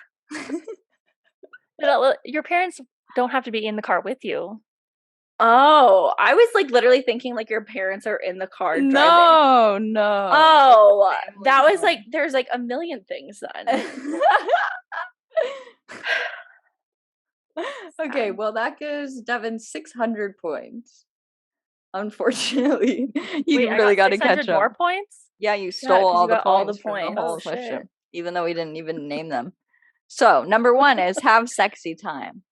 Your parents don't have to be in the car with you. Oh, I was like literally thinking like your parents are in the car driving. No. Oh, that was like, there's like a million things then. Okay, well that gives Devin 600 points. Unfortunately, you really got to catch up. More points? Yeah, you stole all the points. Oh, shit. Even though we didn't even name them. So, number 1 is have sexy time.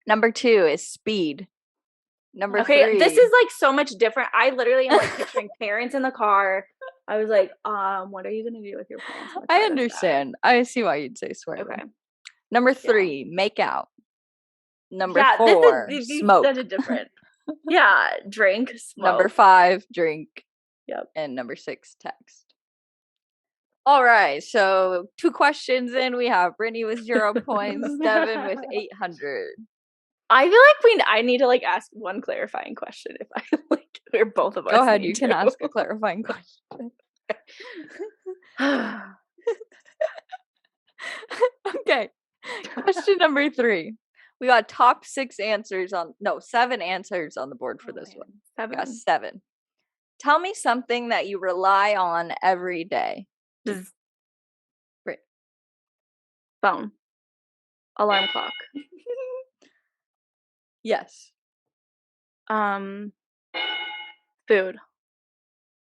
Number 2 is speed. Number 3. This is like so much different. I literally am like picturing parents in the car. I was like, what are you gonna do with your parents? I understand. I see why you'd say swear. Okay. Number 3, make out. Number 4, smoke. Such a different. Yeah, drink, smoke. Number 5, drink. Yep. And number 6, text. All right, so 2 questions in. We have Brittany with 0 points, Devin with 800. I feel like I need to like ask one clarifying question if I like or both of us. Go ahead, you can ask a clarifying question. Okay. Question number 3. We got top 7 answers on the board for this one. 7. Yeah, 7. Tell me something that you rely on every day. Great. Phone. Alarm clock. Yes. Food.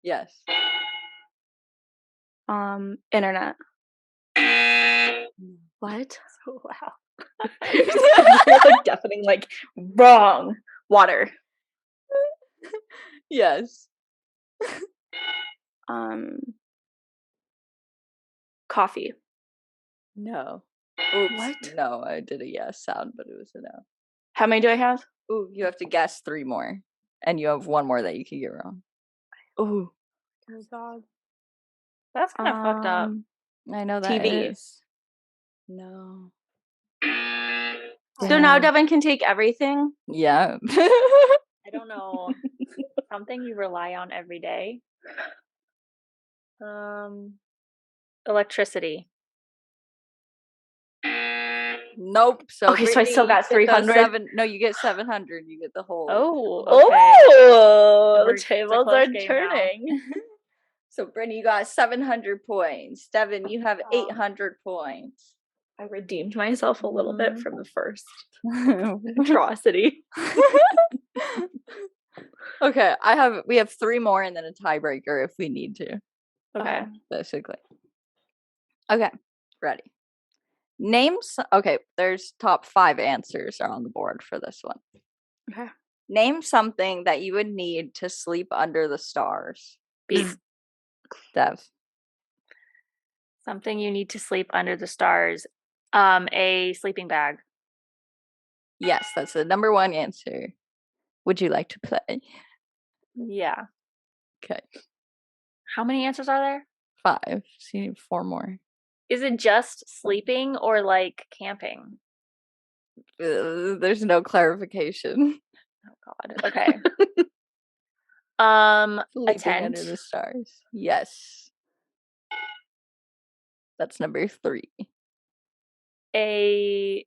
Yes. Internet. What? Oh, wow. You're like deafening, like wrong. Water. Yes. Coffee. No. Oops. What? No, I did a yes sound, but it was a no. How many do I have? Ooh, you have to guess 3 more. And you have 1 more that you can get wrong. Ooh. Oh, God. That's kind of fucked up. I know that TV. is. No. So now Devin can take everything? Yeah. I don't know. Something you rely on every day. Electricity. Nope. So okay, so I still got 300. No, you get 700. You get the whole. Oh. Okay. The tables are turning. So Brittany, you got 700 points. Devin, you have 800 points. I redeemed myself a little bit from the first atrocity. Okay, we have 3 more and then a tiebreaker if we need to. Okay. Basically. Okay, ready. Okay, there's top 5 answers are on the board for this one. Okay. Name something that you would need to sleep under the stars. Dev. Something you need to sleep under the stars. A sleeping bag. Yes, that's the number 1 answer. Would you like to play? Yeah. Okay. How many answers are there? 5. So you need 4 more. Is it just sleeping or like camping? There's no clarification. Oh God. Okay. Sleeping a tent under the stars. Yes. That's number 3. A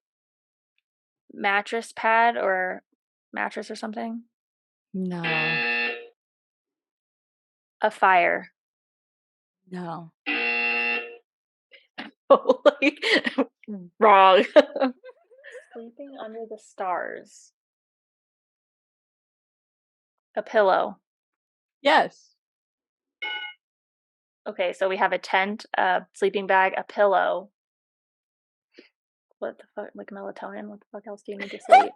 mattress pad or mattress or something. No. A fire. No. Like, wrong. Sleeping under the stars. A pillow. Yes. Okay, so we have a tent, a sleeping bag, a pillow. What the fuck? Like melatonin? What the fuck else do you need to sleep?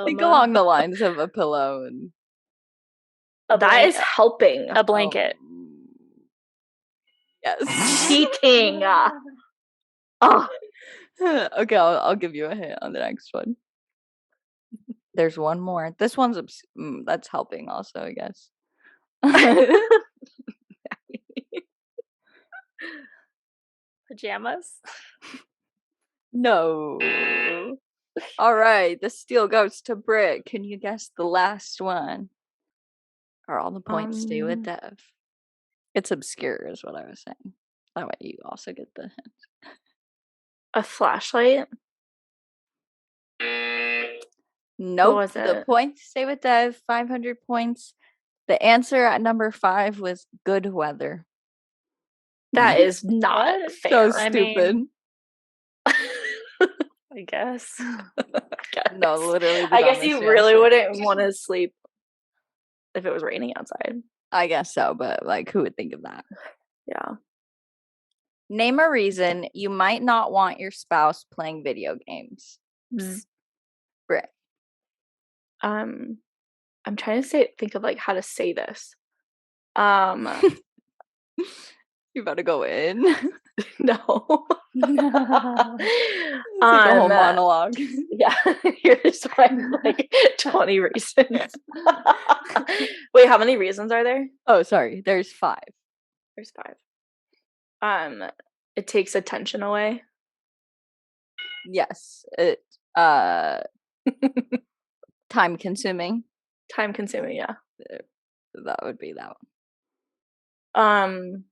Think along the lines of a pillow and that is helping. A blanket. Yes. Cheating. Oh. Okay, I'll give you a hint on the next one. There's one more. This one's that's helping also, I guess. Pajamas? No. All right, the steal goes to Britt. Can you guess the last one? Or all the points stay with Dev? It's obscure, is what I was saying. That way you also get the hint. A flashlight? Nope. The points stay with Dev. 500 points. The answer at number 5 was good weather. That is not fair. So stupid. I guess. No, literally. I guess you really wouldn't want to sleep if it was raining outside. I guess so, but like, who would think of that? Yeah. Name a reason you might not want your spouse playing video games. Britt. I'm trying to think of like how to say this. You about to go in? No. It's like a whole monologue. Yeah, here's like 20 reasons. Wait, how many reasons are there? Oh, sorry. There's 5. There's 5. It takes attention away. Yes. It time consuming. Time consuming, yeah. That would be that one.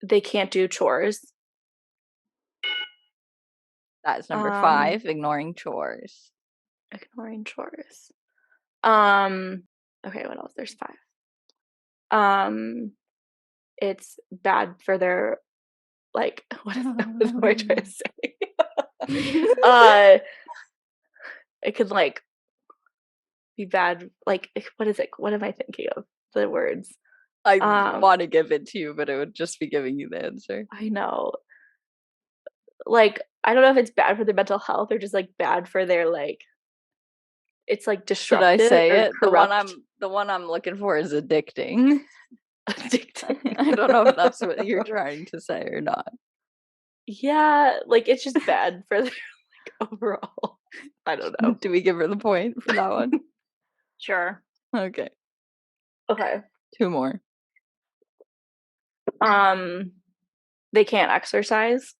They can't do chores. That's number 5, ignoring chores. Ignoring chores. Okay, what else? There's 5. It's bad for their, like, what am I trying to say? It could like be bad, like, what is it? What am I thinking of? The words. I want to give it to you, but it would just be giving you the answer. I know. Like, I don't know if it's bad for their mental health or just like bad for their like. It's like disruptive. Should I say it? Corrupt. The one I'm looking for is addicting. Addicting. I don't know if that's what you're trying to say or not. Yeah, like it's just bad for their like overall. I don't know. Do we give her the point for that one? Sure. Okay. Okay. 2 more. They can't exercise.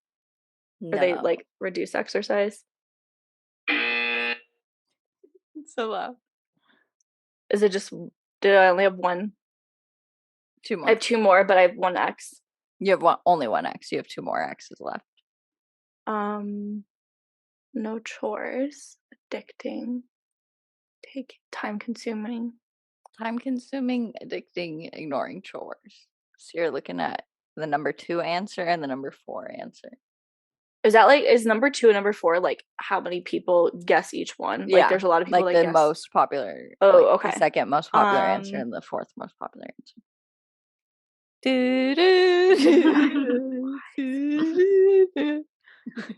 No. Or they like reduce exercise. It's so loud. Is it just? Did I only have one? 2 more. I have 2 more, but I have 1 X. You have only 1 X. You have 2 more X's left. No chores. Addicting. Take time consuming. Time consuming, addicting, ignoring chores. So you're looking at the number 2 answer and the number 4 answer. Is that like, is number 2 and number 4 like how many people guess each one? Yeah, like there's a lot of people like that the guess most popular. Oh, like, okay. The second most popular answer and the fourth most popular answer.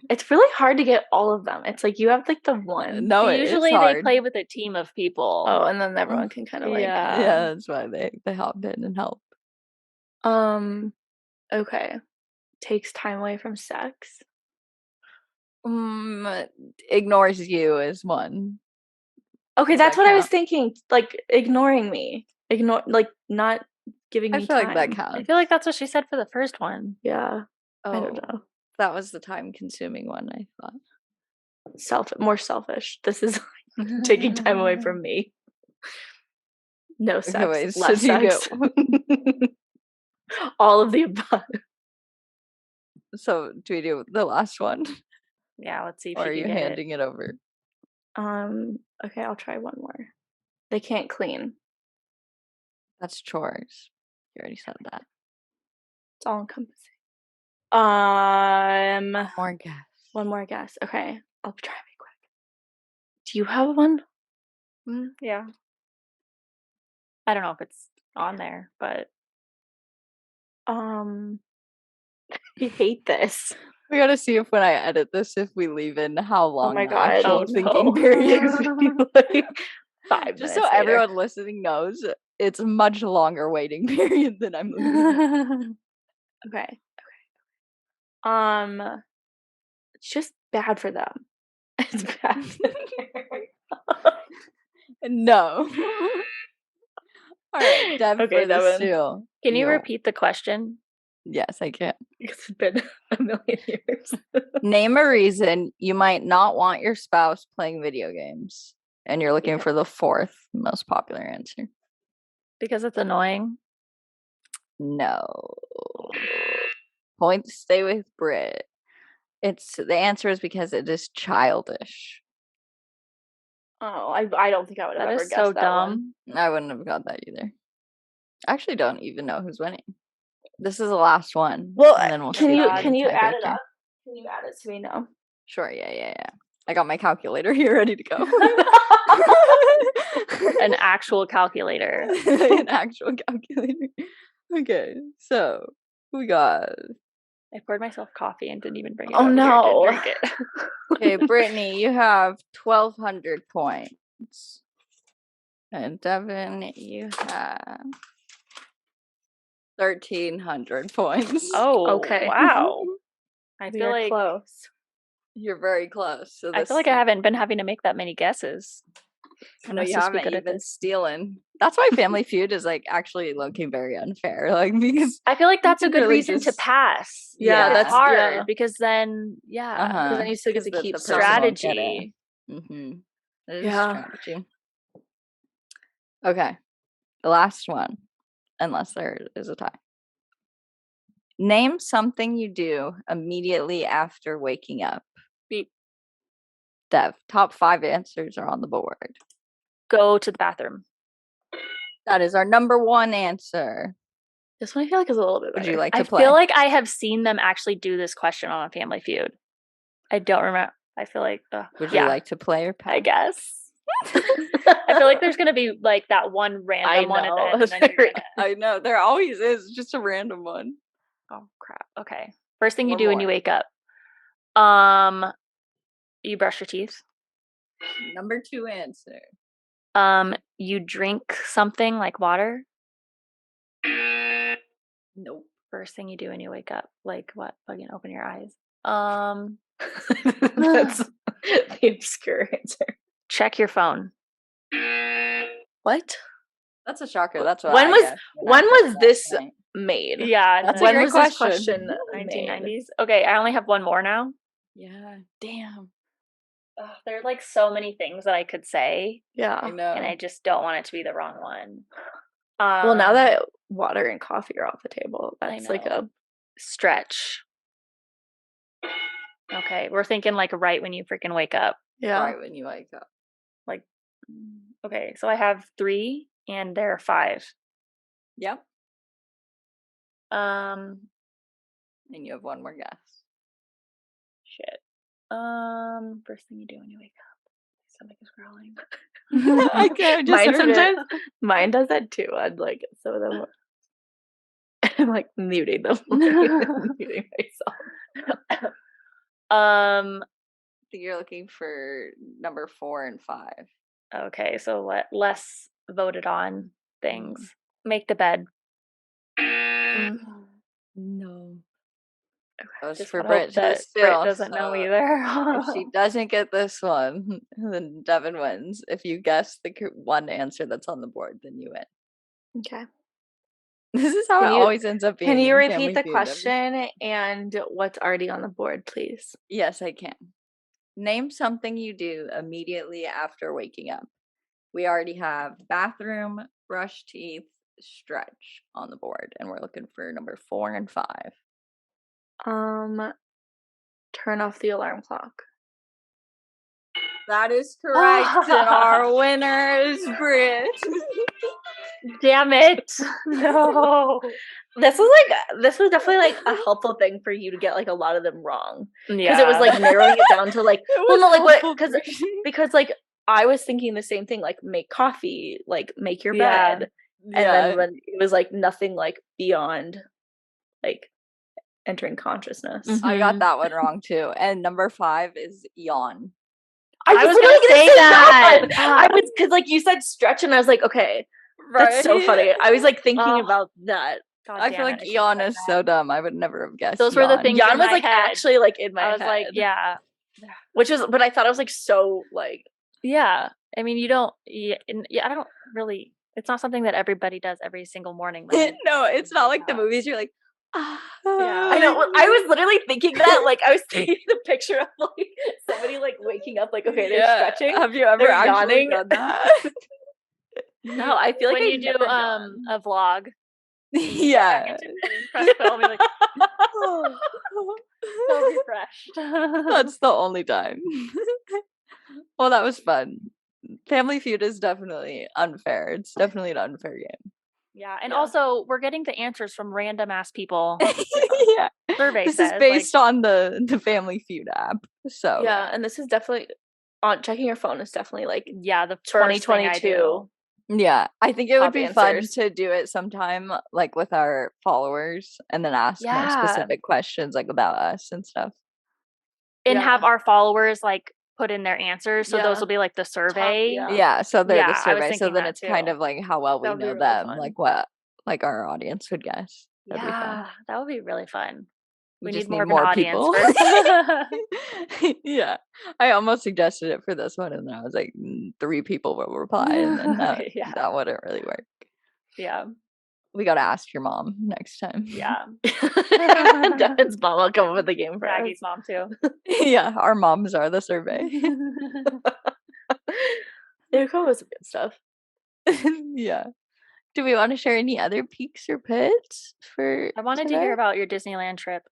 It's really hard to get all of them. It's like you have like the one. No, usually it's hard. they play with a team of people. Oh, and then everyone can kind of like yeah, that's why they hop in and help. Okay. Takes time away from sex. Ignores you is one. Okay, that's what I was thinking. Like ignoring me. Ignore, like not giving me time. I feel like that counts. I feel like that's what she said for the first one. Yeah. Oh, I don't know. That was the time consuming one, I thought. More selfish. This is like taking time away from me. No sex. Okay, wait, less sex. All of the above. So do we do the last one? Yeah, let's see if or are you handing it over? Okay, I'll try one more. They can't clean. That's chores. You already said that. It's all encompassing. More guess. One more guess. Okay, I'll try to be quick. Do you have one? Yeah. I don't know if it's on there, but I hate this. We gotta see if when I edit this, if we leave in how long. Oh my god! Thinking period. Like 5 Just so later. Everyone listening knows, it's much longer waiting period than I'm leaving. Okay. It's just bad for them. It's bad. No. All right, Dev. Okay, Devin. Can you repeat the question? Yes, I can. It's been a million years. Name a reason you might not want your spouse playing video games, and you're looking for the fourth most popular answer. Because it's annoying. No. Point to stay with Britt. The answer is because it is childish. Oh, I don't think I would have ever guessed that. That is so dumb. I wouldn't have got that either. I actually don't even know who's winning. This is the last one. Well, and then can you add it up? Can you add it so we know? Sure. Yeah. I got my calculator here ready to go. An actual calculator. An actual calculator. Okay, so we got. I poured myself coffee and didn't even bring it. Oh no! Drink it. Okay, Brittany, you have 1,200 points, and Devin, you have 1,300 points. Oh, okay! Wow. I feel like close. You're very close. So I feel like I haven't been having to make that many guesses. I know you haven't. You've been stealing. That's why Family Feud is like actually looking very unfair. Like because I feel like that's a good reason to pass. Yeah, that's hard because then because then you still get to keep strategy. It is strategy. Okay, the last one, unless there is a tie. Name something you do immediately after waking up. Beep. Dev, top 5 answers are on the board. Go to the bathroom. That is our number 1 answer. This one I feel like is a little bit better. Would you like to play? I feel like I have seen them actually do this question on a Family Feud. I don't remember. I feel like. Would you like to play or pass? I guess. I feel like there's gonna be like that one random one at the end. I know there always is just a random one. Oh crap! Okay, first thing you do when you wake up. You brush your teeth. Number 2 answer. You drink something like water. Nope. First thing you do when you wake up, like what? Fucking open your eyes. That's the obscure answer. Check your phone. What? That's a shocker. That's what. When was this made? Yeah, that's a great question. 1990s. Okay, I only have one more now. Yeah. Damn. There are like so many things that I could say. Yeah, I know. And I just don't want it to be the wrong one. Well, now that water and coffee are off the table, that's like a stretch. Okay, we're thinking like right when you freaking wake up. Yeah, right when you wake up. Like, okay, so I have 3 and there are 5. Yep. And you have one more guess. Shit. First thing you do when you wake up. My stomach is growling. I just mine sometimes. Mine does that too. I'd like some of them. I'm like muting them. Muting myself. So you're looking for number 4 and 5. Okay, so what less voted on things. Make the bed. No. Just for Britt. Britt doesn't know either. If she doesn't get this one, then Devin wins. If you guess the one answer that's on the board, then you win. Okay. This is how it always ends up being. Can you repeat the question and what's already on the board, please? Yes, I can. Name something you do immediately after waking up. We already have bathroom, brush teeth, stretch on the board, and we're looking for number 4 and 5. Turn off the alarm clock. That is correct. And our winner is Britt. Damn it. No. This was definitely like a helpful thing for you to get like a lot of them wrong. Because it was like narrowing it down to like because like I was thinking the same thing, like make coffee, like make your bed. And then when it was like nothing like beyond like entering consciousness. Mm-hmm. I got that one wrong too. And number 5 is yawn. I was gonna say that. I was because like you said stretch, and I was like, okay, that's so funny. I was like thinking about that. God, I feel like yawn is so dumb. I would never have guessed. Those were the things. Yawn was like actually like in my head. I was like, yeah, but I thought it was like so like yeah. I mean, you don't. Yeah, I don't really. It's not something that everybody does every single morning. No, it's not like the movies. You're like. Yeah. I know. I was literally thinking that. Like, I was taking the picture of like somebody like waking up. Like, okay, they're stretching. Have you ever actually done that? No, I feel like when you do a vlog. Yeah. Press film, you're like, so refreshed. That's the only time. Well, that was fun. Family Feud is definitely unfair. It's definitely an unfair game. Yeah, and also we're getting the answers from random ass people. Yeah, survey is based on the Family Feud app. So yeah, and this is definitely on checking your phone is definitely like the 2022. Yeah, I think it would be fun to do it sometime, like with our followers, and then ask more specific questions like about us and stuff, and have our followers like put in their answers, so those will be like the survey. So they're the survey, so then it's kind of like how well we know them, really like what like our audience would guess. That'd be fun. That would be really fun. We just need more people. Yeah, I almost suggested it for this one, and then I was like 3 people will reply, and then that wouldn't really work. Yeah, we gotta ask your mom next time. Yeah. Devin's mom will come up with the game for Maggie's mom too. Yeah, our moms are the survey. They're cool with some good stuff. Yeah. Do we want to share any other peaks or pits for I wanted to hear about your Disneyland trip.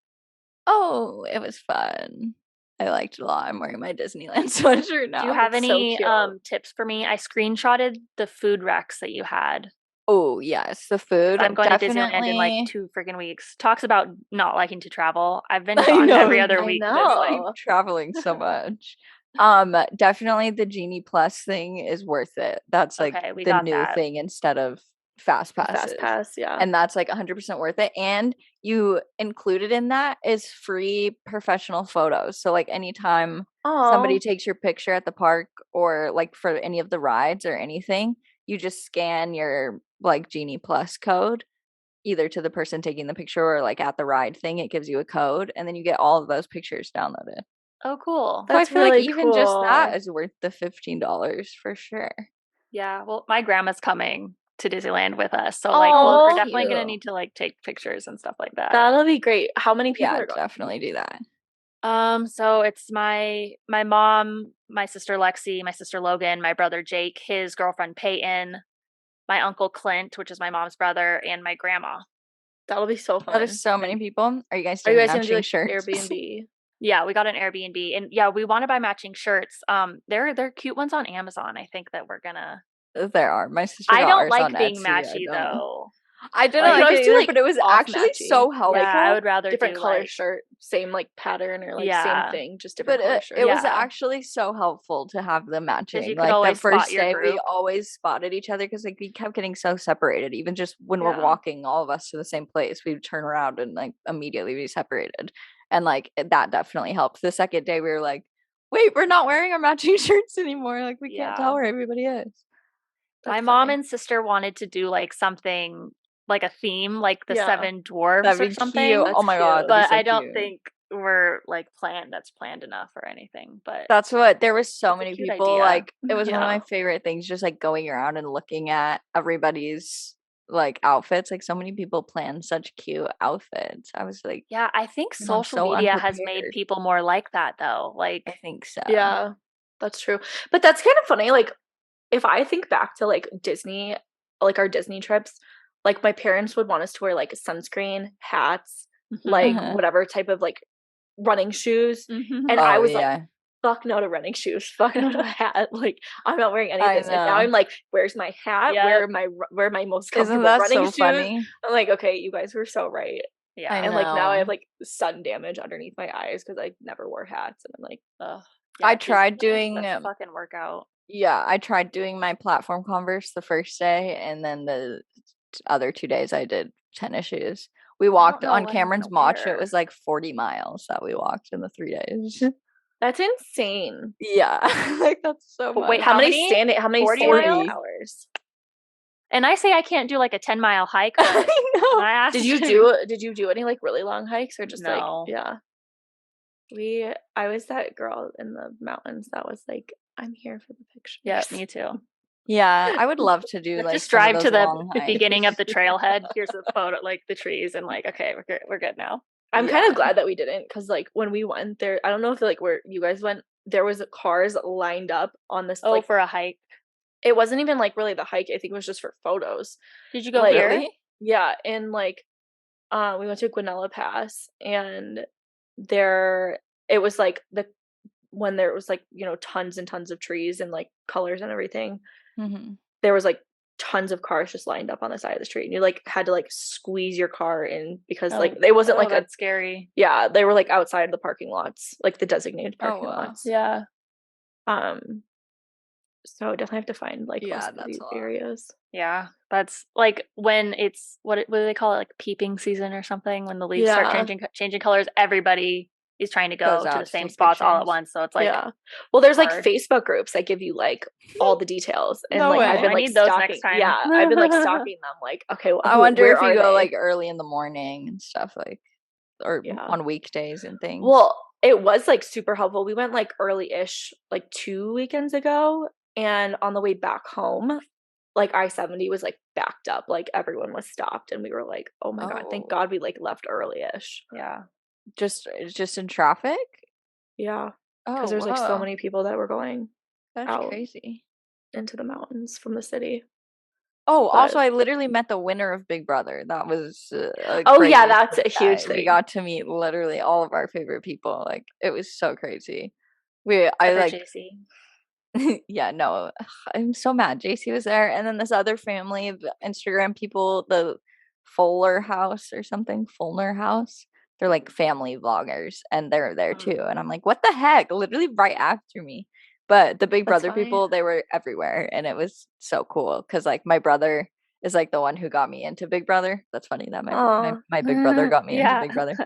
Oh, it was fun. I liked it a lot. I'm wearing my Disneyland sweatshirt now. Do you have any tips for me? I screenshotted the food racks that you had. Oh, yes. The food. I'm going to Disneyland in like 2 freaking weeks. Talks about not liking to travel. I've been gone every other week. I'm traveling so much. Definitely the Genie Plus thing is worth it. That's like the new thing instead of Fast Passes. Fast Pass, yeah. And that's like 100% worth it. And you included in that is free professional photos. So like anytime somebody takes your picture at the park or like for any of the rides or anything, you just scan your like Genie Plus code either to the person taking the picture or like at the ride thing. It gives you a code and then you get all of those pictures downloaded. Oh, cool. So I feel like even just that is worth the $15 for sure. Yeah. Well, my grandma's coming to Disneyland with us. So like we're definitely going to need to like take pictures and stuff like that. That'll be great. How many people are going? Definitely do that. So it's my mom, my sister Lexi, my sister Logan, my brother Jake, his girlfriend Peyton, my uncle Clint, which is my mom's brother, and my grandma. That'll be so fun. That is so many people. Are you guys doing matching shirts? Airbnb? Yeah, we got an Airbnb, and we want to buy matching shirts. They're cute ones on Amazon. I think that we're gonna. There are. My sister. I don't like being matchy though. I didn't like it either, but it was actually so helpful. Yeah, I would rather different do color shirt, same like pattern or like same thing, just different color shirt. It was actually so helpful to have them matching. You like the first day, we always spotted each other because like we kept getting so separated. Even just when we're walking, all of us to the same place, we'd turn around and like immediately be separated, and like that definitely helped. The second day, we were like, "Wait, we're not wearing our matching shirts anymore. Like we can't tell where everybody is." My mom and sister wanted to do like something like a theme, like the 7 dwarves or something. Cute. Oh my god! But I don't think we're like planned enough or anything. But that's what there was so many people idea. Like it was one of my favorite things, just like going around and looking at everybody's like outfits. Like so many people plan such cute outfits. I was like, yeah, I think social media has made people more like that though. Like I think so. Yeah, that's true. But that's kind of funny. Like if I think back to like Disney, like our Disney trips, like my parents would want us to wear like sunscreen, hats, like whatever type of like running shoes. And I was like, fuck no to running shoes, fuck no to a hat. Like I'm not wearing any of this. And now I'm like, where's my hat? Where are my most comfortable running shoes? Funny? I'm like, okay, you guys were so right. Yeah. And like now I have like sun damage underneath my eyes because I never wore hats. And I'm like, ugh. Yeah, I tried doing fucking workout. Yeah, I tried doing my platform Converse the first day, and then the other 2 days I did tennis shoes. We walked on Cameron's Mach. It was like 40 miles that we walked in the 3 days. That's insane. Yeah, like that's so much. Wait, how many standing hours? And I say I can't do like a 10-mile hike. I know. Did you do any like really long hikes or just like I was that girl in the mountains that was like, I'm here for the pictures. Yeah, me too. Yeah, I would love to do like just drive to the beginning of the trailhead. Here's the photo, like the trees, and like, okay, we're good now. I'm kind of glad that we didn't, because like when we went there, I don't know if like where you guys went, there was cars lined up on this. Oh, like, for a hike. It wasn't even like really the hike. I think it was just for photos. Did you go like, there? Really? Yeah, and like, we went to Guanella Pass, and there it was like when there was like, you know, tons and tons of trees and like colors and everything. There was like tons of cars just lined up on the side of the street, and you like had to like squeeze your car in because like it wasn't like that's scary. Yeah, they were like outside of the parking lots, like the designated parking lots. Yeah. So definitely have to find like these areas. Yeah, that's like when it's what do they call it, like peeping season or something, when the leaves start changing colors. Everybody is trying to go to the same spots all at once, so it's like well, there's hard. Like Facebook groups that give you like all the details, and like I've been like those next time. Yeah, I've been like stalking them. Like, okay, well, I wonder if you go like early in the morning and stuff, like, or on weekdays and things. Well, it was like super helpful. We went like early-ish, like 2 weekends ago, and on the way back home, like I-70 was like backed up, like everyone was stopped, and we were like, oh my god, thank God we like left early-ish. Yeah. Just in traffic? Yeah. Because there's like so many people that were going crazy into the mountains from the city. Also I literally met the winner of Big Brother. That was that's a huge thing. We got to meet literally all of our favorite people. Like it was so crazy. Yeah, no, I'm so mad JC was there, and then this other family of Instagram people, the Fuller House or something, Fulner House. They're like family vloggers, and they're there too. And I'm like, what the heck? Literally right after me. But the Big Brother people, they were everywhere, and it was so cool because like my brother is like the one who got me into Big Brother. That's funny that my big brother got me into Big Brother.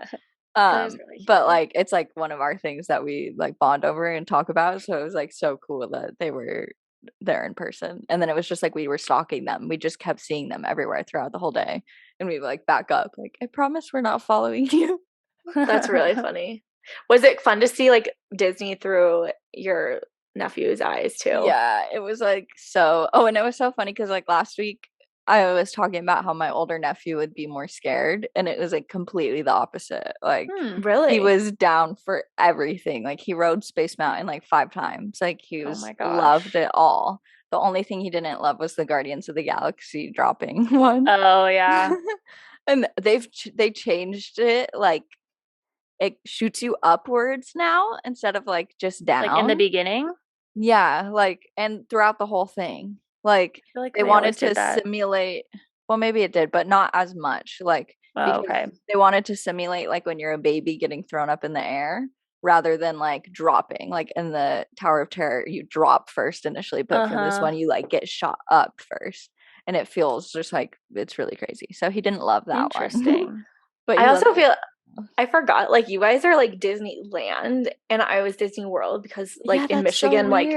Really but like it's like one of our things that we like bond over and talk about. So it was like so cool that they were there in person. And then it was just like we were stalking them. We just kept seeing them everywhere throughout the whole day. And we like back up, like, I promise we're not following you. That's really funny. Was it fun to see like Disney through your nephew's eyes too? Yeah, it was like so. Oh, and it was so funny because like last week I was talking about how my older nephew would be more scared, and it was like completely the opposite. Like, really, he was down for everything. Like, he rode Space Mountain like 5 times. Like, he was loved it all. The only thing he didn't love was the Guardians of the Galaxy dropping one. Oh yeah, and they changed it. Like, it shoots you upwards now instead of like just down. Like in the beginning. Yeah, like, and throughout the whole thing. Like they wanted to simulate Well, maybe it did, but not as much. Like, because they wanted to simulate like when you're a baby getting thrown up in the air rather than like dropping. Like in the Tower of Terror, you drop first initially, but for this one, you like get shot up first. And it feels just like it's really crazy. So he didn't love that one. But I also feel I forgot, like, you guys are like Disneyland and I was Disney World because like in Michigan, so like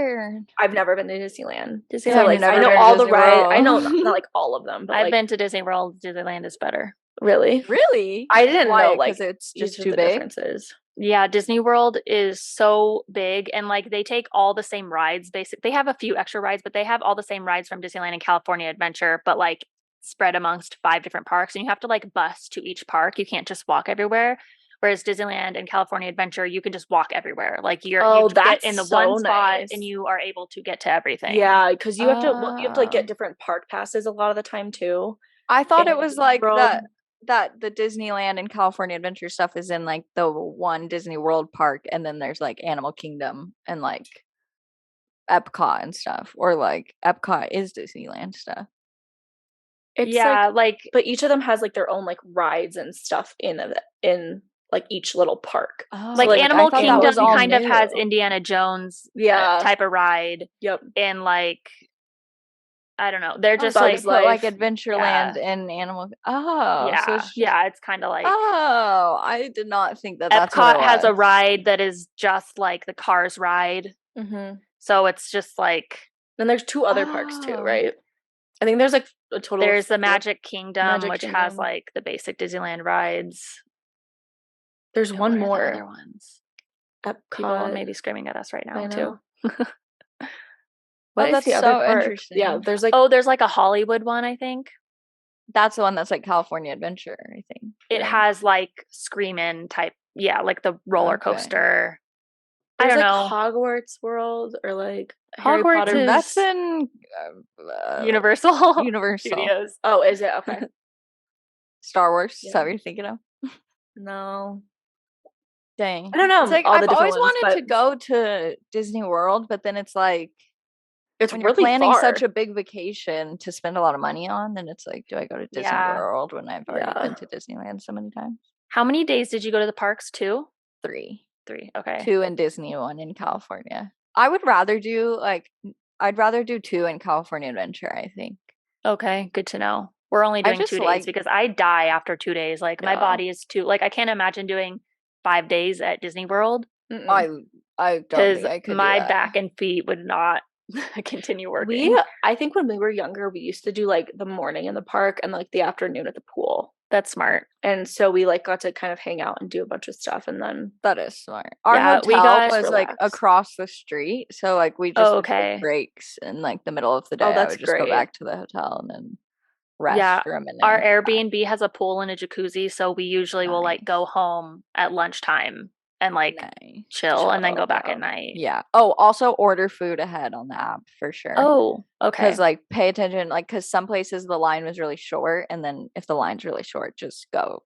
I've never been to Disneyland. So like I know all the rides. I know not like all of them, but I've been to Disney World. Disneyland is better. Really? I didn't know like it's just too big. Differences. Yeah, Disney World is so big and like they take all the same rides. They have a few extra rides, but they have all the same rides from Disneyland and California Adventure, but like spread amongst 5 different parks, and you have to like bus to each park. You can't just walk everywhere. Whereas Disneyland and California Adventure, you can just walk everywhere. Like you get in the one spot and you are able to get to everything. Yeah, because you have to like get different park passes a lot of the time too. I thought it was like that the Disneyland and California Adventure stuff is in like the one Disney World park, and then there's like Animal Kingdom and like Epcot and stuff, or like Epcot is Disneyland stuff. It's but each of them has like their own like rides and stuff in like each little park. Like Animal Kingdom kind of has Indiana Jones type of ride. Yep. And like I don't know. They're just like Adventureland and Animal. Oh, yeah, so it's kind of like. Oh, I did not think that. Epcot has a ride that is just like the Cars ride. Mm-hmm. So it's just like. Then there's 2 other parks too, right? I think there's like a total. There's the Magic Kingdom, which has like the basic Disneyland rides. There's one more. Other ones. Epcot. People may be screaming at us right now too. Well, that's so interesting. Yeah, there's like a Hollywood one, I think. That's the one that's like California Adventure, I think. It has like Screamin' type, like the roller coaster. I don't know. Hogwarts World or like Harry Potter. That's in Universal Studios. Oh, is it? Okay. Star Wars. Is that what you're thinking of? No. Dang. I don't know. It's like I've always wanted to go to Disney World, but then it's like it's when really you're planning far. such a big vacation to spend a lot of money on, then it's like, do I go to Disney World when I've already been to Disneyland so many times? How many days did you go to the parks? 2? 3. Okay. 2 in Disney, 1 in California. I'd rather do 2 in California Adventure, I think. Okay, good to know. We're only doing 2 days because I die after 2 days. Like my body is too I can't imagine doing 5 days at Disney World. I don't think I could. My back and feet would not continue working. I think when we were younger, we used to do like the morning in the park and like the afternoon at the pool. That's smart. And so we like got to kind of hang out and do a bunch of stuff, and then that is smart. Our hotel was like across the street, so like we just take breaks in like the middle of the day. I would just go back to the hotel and then rest for a minute. Our Airbnb has a pool and a jacuzzi, so we usually will like go home at lunchtime and like chill and then go back at night. Yeah. Oh, also order food ahead on the app for sure. Oh, okay. Because like pay attention, like because some places the line was really short, and then if the line's really short, just go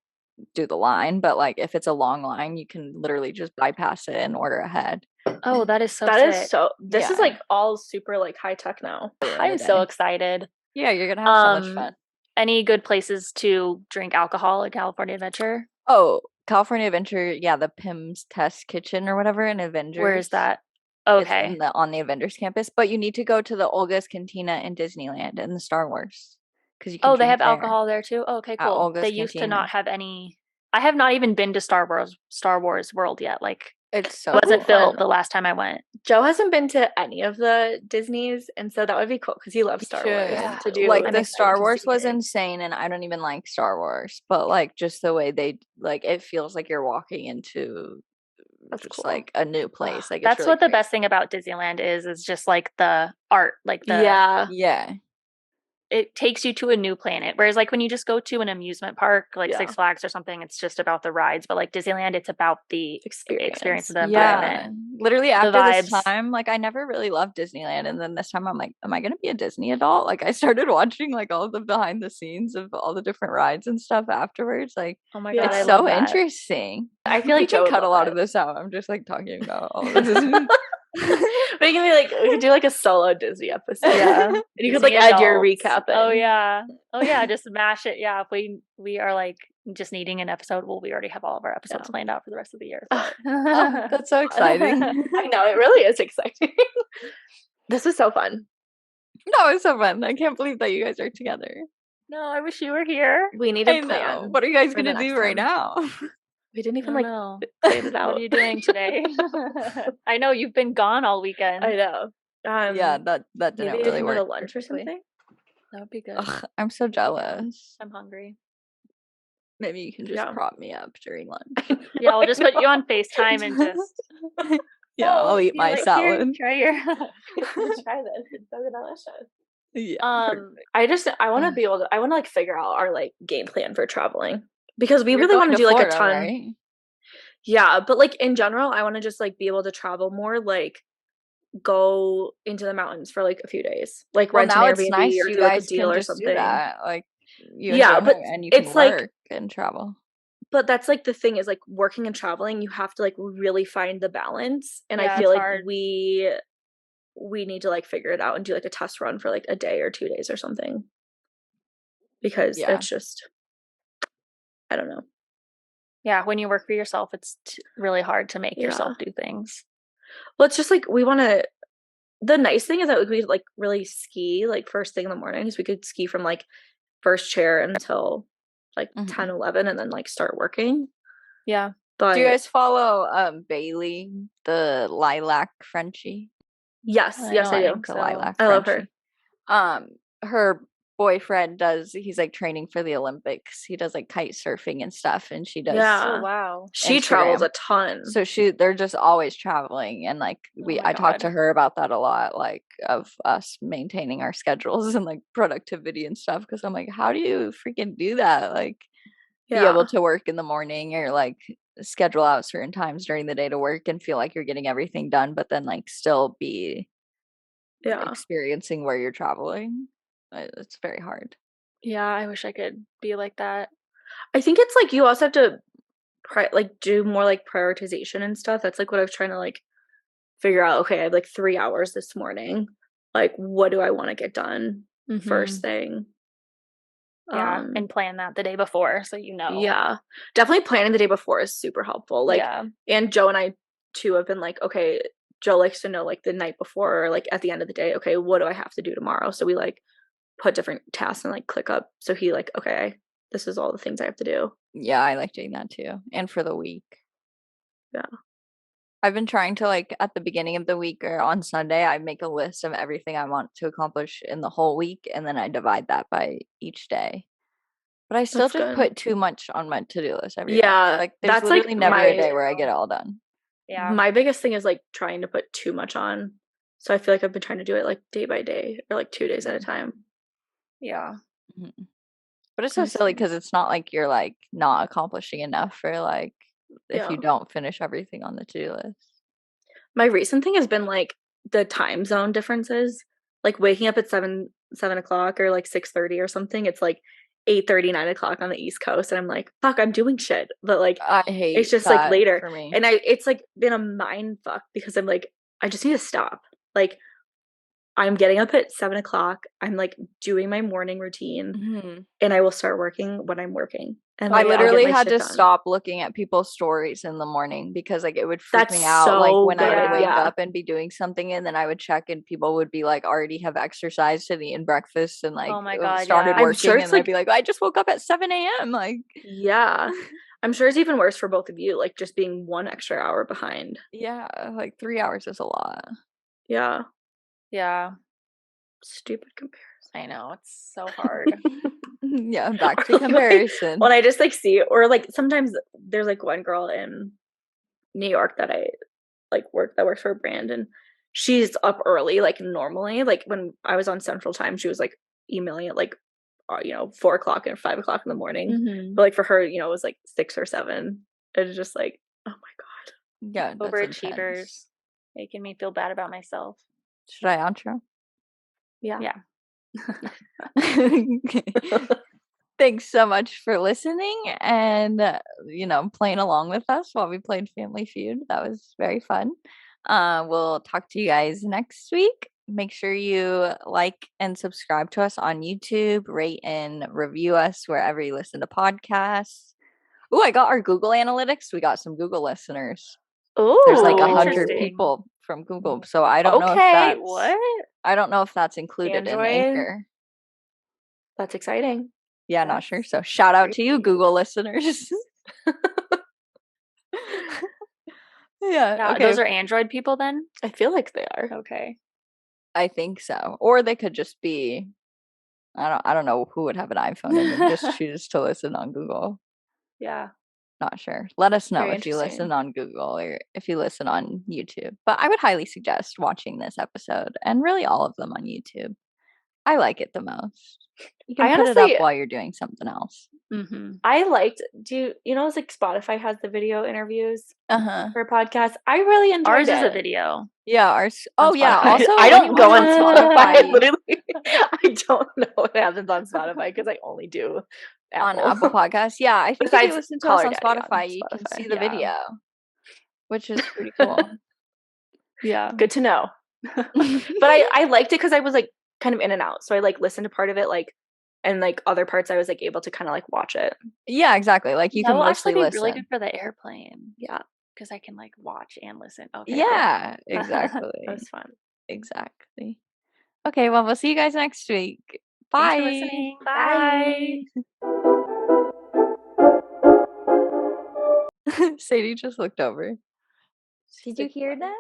do the line. But like if it's a long line, you can literally just bypass it and order ahead. Oh, that is so. This is like all super like high tech now. I'm so excited. Yeah, you're gonna have so much fun. Any good places to drink alcohol at California Adventure? Oh, California Adventure, the Pim's Test Kitchen or whatever in Avengers. Where is that? Okay. It's on the Avengers campus, but you need to go to the Olga's Cantina in Disneyland and the Star Wars. They have alcohol there too? Oh, okay, cool. They used to not have any. I have not even been to Star Wars World yet. Like, it's so wasn't filled the last time I went. Joe hasn't been to any of the Disneys, and so that would be cool because he loves Star Wars. Yeah. To do like the Star Wars was insane, and I don't even like Star Wars, but like just the way they like it feels like you're walking into like a new place. Like that's really what the best thing about Disneyland is just like the art, like the it takes you to a new planet. Whereas like when you just go to an amusement park, like Six Flags or something, it's just about the rides. But like Disneyland, it's about the experience of the environment. Literally after this time, like I never really loved Disneyland. And then this time I'm like, am I going to be a Disney adult? Like I started watching like all the behind the scenes of all the different rides and stuff afterwards. Like, oh my God, it's so interesting. I feel like Joe cut a lot of this out. I'm just like talking about all of this. But But you can be like, we could do like a solo Disney episode. Yeah. And you could like add your recap in. Oh yeah. Just mash it. Yeah. If we are like just needing an episode, well, we already have all of our episodes planned out for the rest of the year. So. Oh, that's so exciting. I know, it really is exciting. This was so fun. No, it's so fun. I can't believe that you guys are together. No, I wish you were here. We need a plan. What are you guys going to do right now? We didn't even plan it out. What are you doing today? I know you've been gone all weekend. I know. Yeah, that didn't really work. Maybe a lunch or something. That would be good. Ugh, I'm so jealous. I'm hungry. Maybe you can just prop me up during lunch. Yeah, I'll just put you on FaceTime and just. I'll eat my salad. Here, try your. Try this. It's so delicious. Yeah. I want to be able to. I want to like figure out our like game plan for traveling because we really want to do like Florida, a ton. Right? Yeah, but like in general, I want to just like be able to travel more. Like go into the mountains for like a few days, like rent an Airbnb nice. or do like a deal or something. Like but and you can it's work like and travel. But that's like the thing is like working and traveling, you have to like really find the balance, and I feel like hard. we need to like figure it out and do like a test run for like a day or 2 days or something, because it's just I don't know. Yeah, when you work for yourself, it's really hard to make yourself do things. Well, it's just like we want to. The nice thing is that we could like really ski like first thing in the morning, because we could ski from like first chair until like 10, 11, and then like start working. Yeah. But do you guys follow Bailey, the lilac Frenchie? Yes, I do. The lilac I love her. Her boyfriend he's like training for the Olympics. He does like kite surfing and stuff, and she does. Oh wow. She travels a ton. So they're just always traveling, and like I talked to her about that a lot, like of us maintaining our schedules and like productivity and stuff, because I'm like, how do you freaking do that? Like be able to work in the morning or like schedule out certain times during the day to work and feel like you're getting everything done, but then like still be experiencing where you're traveling. It's very hard. Yeah, I wish I could be like that. I think it's like you also have to do more like prioritization and stuff. That's like what I was trying to like figure out. Okay, I have like 3 hours this morning. Like, what do I want to get done first thing? Yeah, and plan that the day before so you know. Yeah, definitely planning the day before is super helpful. Like, and Joe and I too have been like, okay, Joe likes to know like the night before or like at the end of the day, okay, what do I have to do tomorrow? So we like put different tasks and like click up. So he like, okay, this is all the things I have to do. Yeah, I like doing that too. And for the week. Yeah. I've been trying to like at the beginning of the week or on Sunday, I make a list of everything I want to accomplish in the whole week, and then I divide that by each day. But I still just put too much on my to-do list every day. Like there's literally like never a day where I get it all done. Yeah. My biggest thing is like trying to put too much on. So I feel like I've been trying to do it like day by day or like 2 days at a time. Yeah. But it's so silly because it's not like you're like not accomplishing enough for like if you don't finish everything on the to-do list. My recent thing has been like the time zone differences, like waking up at 7 o'clock or like 6:30 or something. It's like 8:30, 9 o'clock on the East Coast, and I'm like, fuck, I'm doing shit, but like I hate it's just that like later for me. And it's like been a mind fuck because I'm like, I just need to stop. Like I'm getting up at 7 o'clock. I'm like doing my morning routine, and I will start working when I'm working. And I like, literally had to stop looking at people's stories in the morning because like it would freak me out. So like when I would wake yeah. up and be doing something, and then I would check, and people would be like already have exercised and eaten breakfast and like oh my God, started working, sure and like, I'd be like, I just woke up at 7 a.m. Like yeah. I'm sure it's even worse for both of you, like just being 1 extra hour behind. Yeah, like 3 hours is a lot. Yeah. Yeah. Stupid comparison. I know, it's so hard. Yeah, back to comparison. When I just like see, or like sometimes there's like one girl in New York that I like that works for a brand, and she's up early, like normally, like when I was on Central Time, she was like emailing at like 4 o'clock and 5 o'clock in the morning. But like for her, it was like 6 or 7. It's just like, oh my God. Yeah, overachievers making me feel bad about myself. Should I outro? Yeah. Thanks so much for listening and playing along with us while we played Family Feud. That was very fun. We'll talk to you guys next week. Make sure you like and subscribe to us on YouTube, rate and review us wherever you listen to podcasts. Oh, I got our Google Analytics. We got some Google listeners. Oh, there's like 100 people from Google, so I don't know if that's I don't know if that's included in Anchor. That's exciting. Yeah, not sure. So shout out to you, Google listeners. Yeah. Okay. Those are Android people then? I feel like they are. Okay. I think so. Or they could just be I don't know who would have an iPhone and just choose to listen on Google. Yeah. Not sure. Let us know if you listen on Google or if you listen on YouTube. But I would highly suggest watching this episode and really all of them on YouTube. I like it the most. You can put it up while you're doing something else. Mm-hmm. I liked. You know, it's like Spotify has the video interviews for podcasts. I really enjoyed ours. Is a video. Yeah, ours. Oh yeah. Also, I don't go on Spotify. Literally, I don't know what happens on Spotify because I only do on Apple Podcasts. Yeah, I think if you listen to us on Spotify, you can see the video, which is pretty cool. Yeah, good to know. But I liked it because I was like kind of in and out, so I like listened to part of it like. And like other parts, I was like able to kind of like watch it. Yeah, exactly. Like you can mostly listen. Really good for the airplane. Yeah, because I can like watch and listen. Okay. Yeah, exactly. That was fun. Exactly. Okay, well, we'll see you guys next week. Bye. Thanks for listening. Bye. Sadie just looked over. Did you hear them?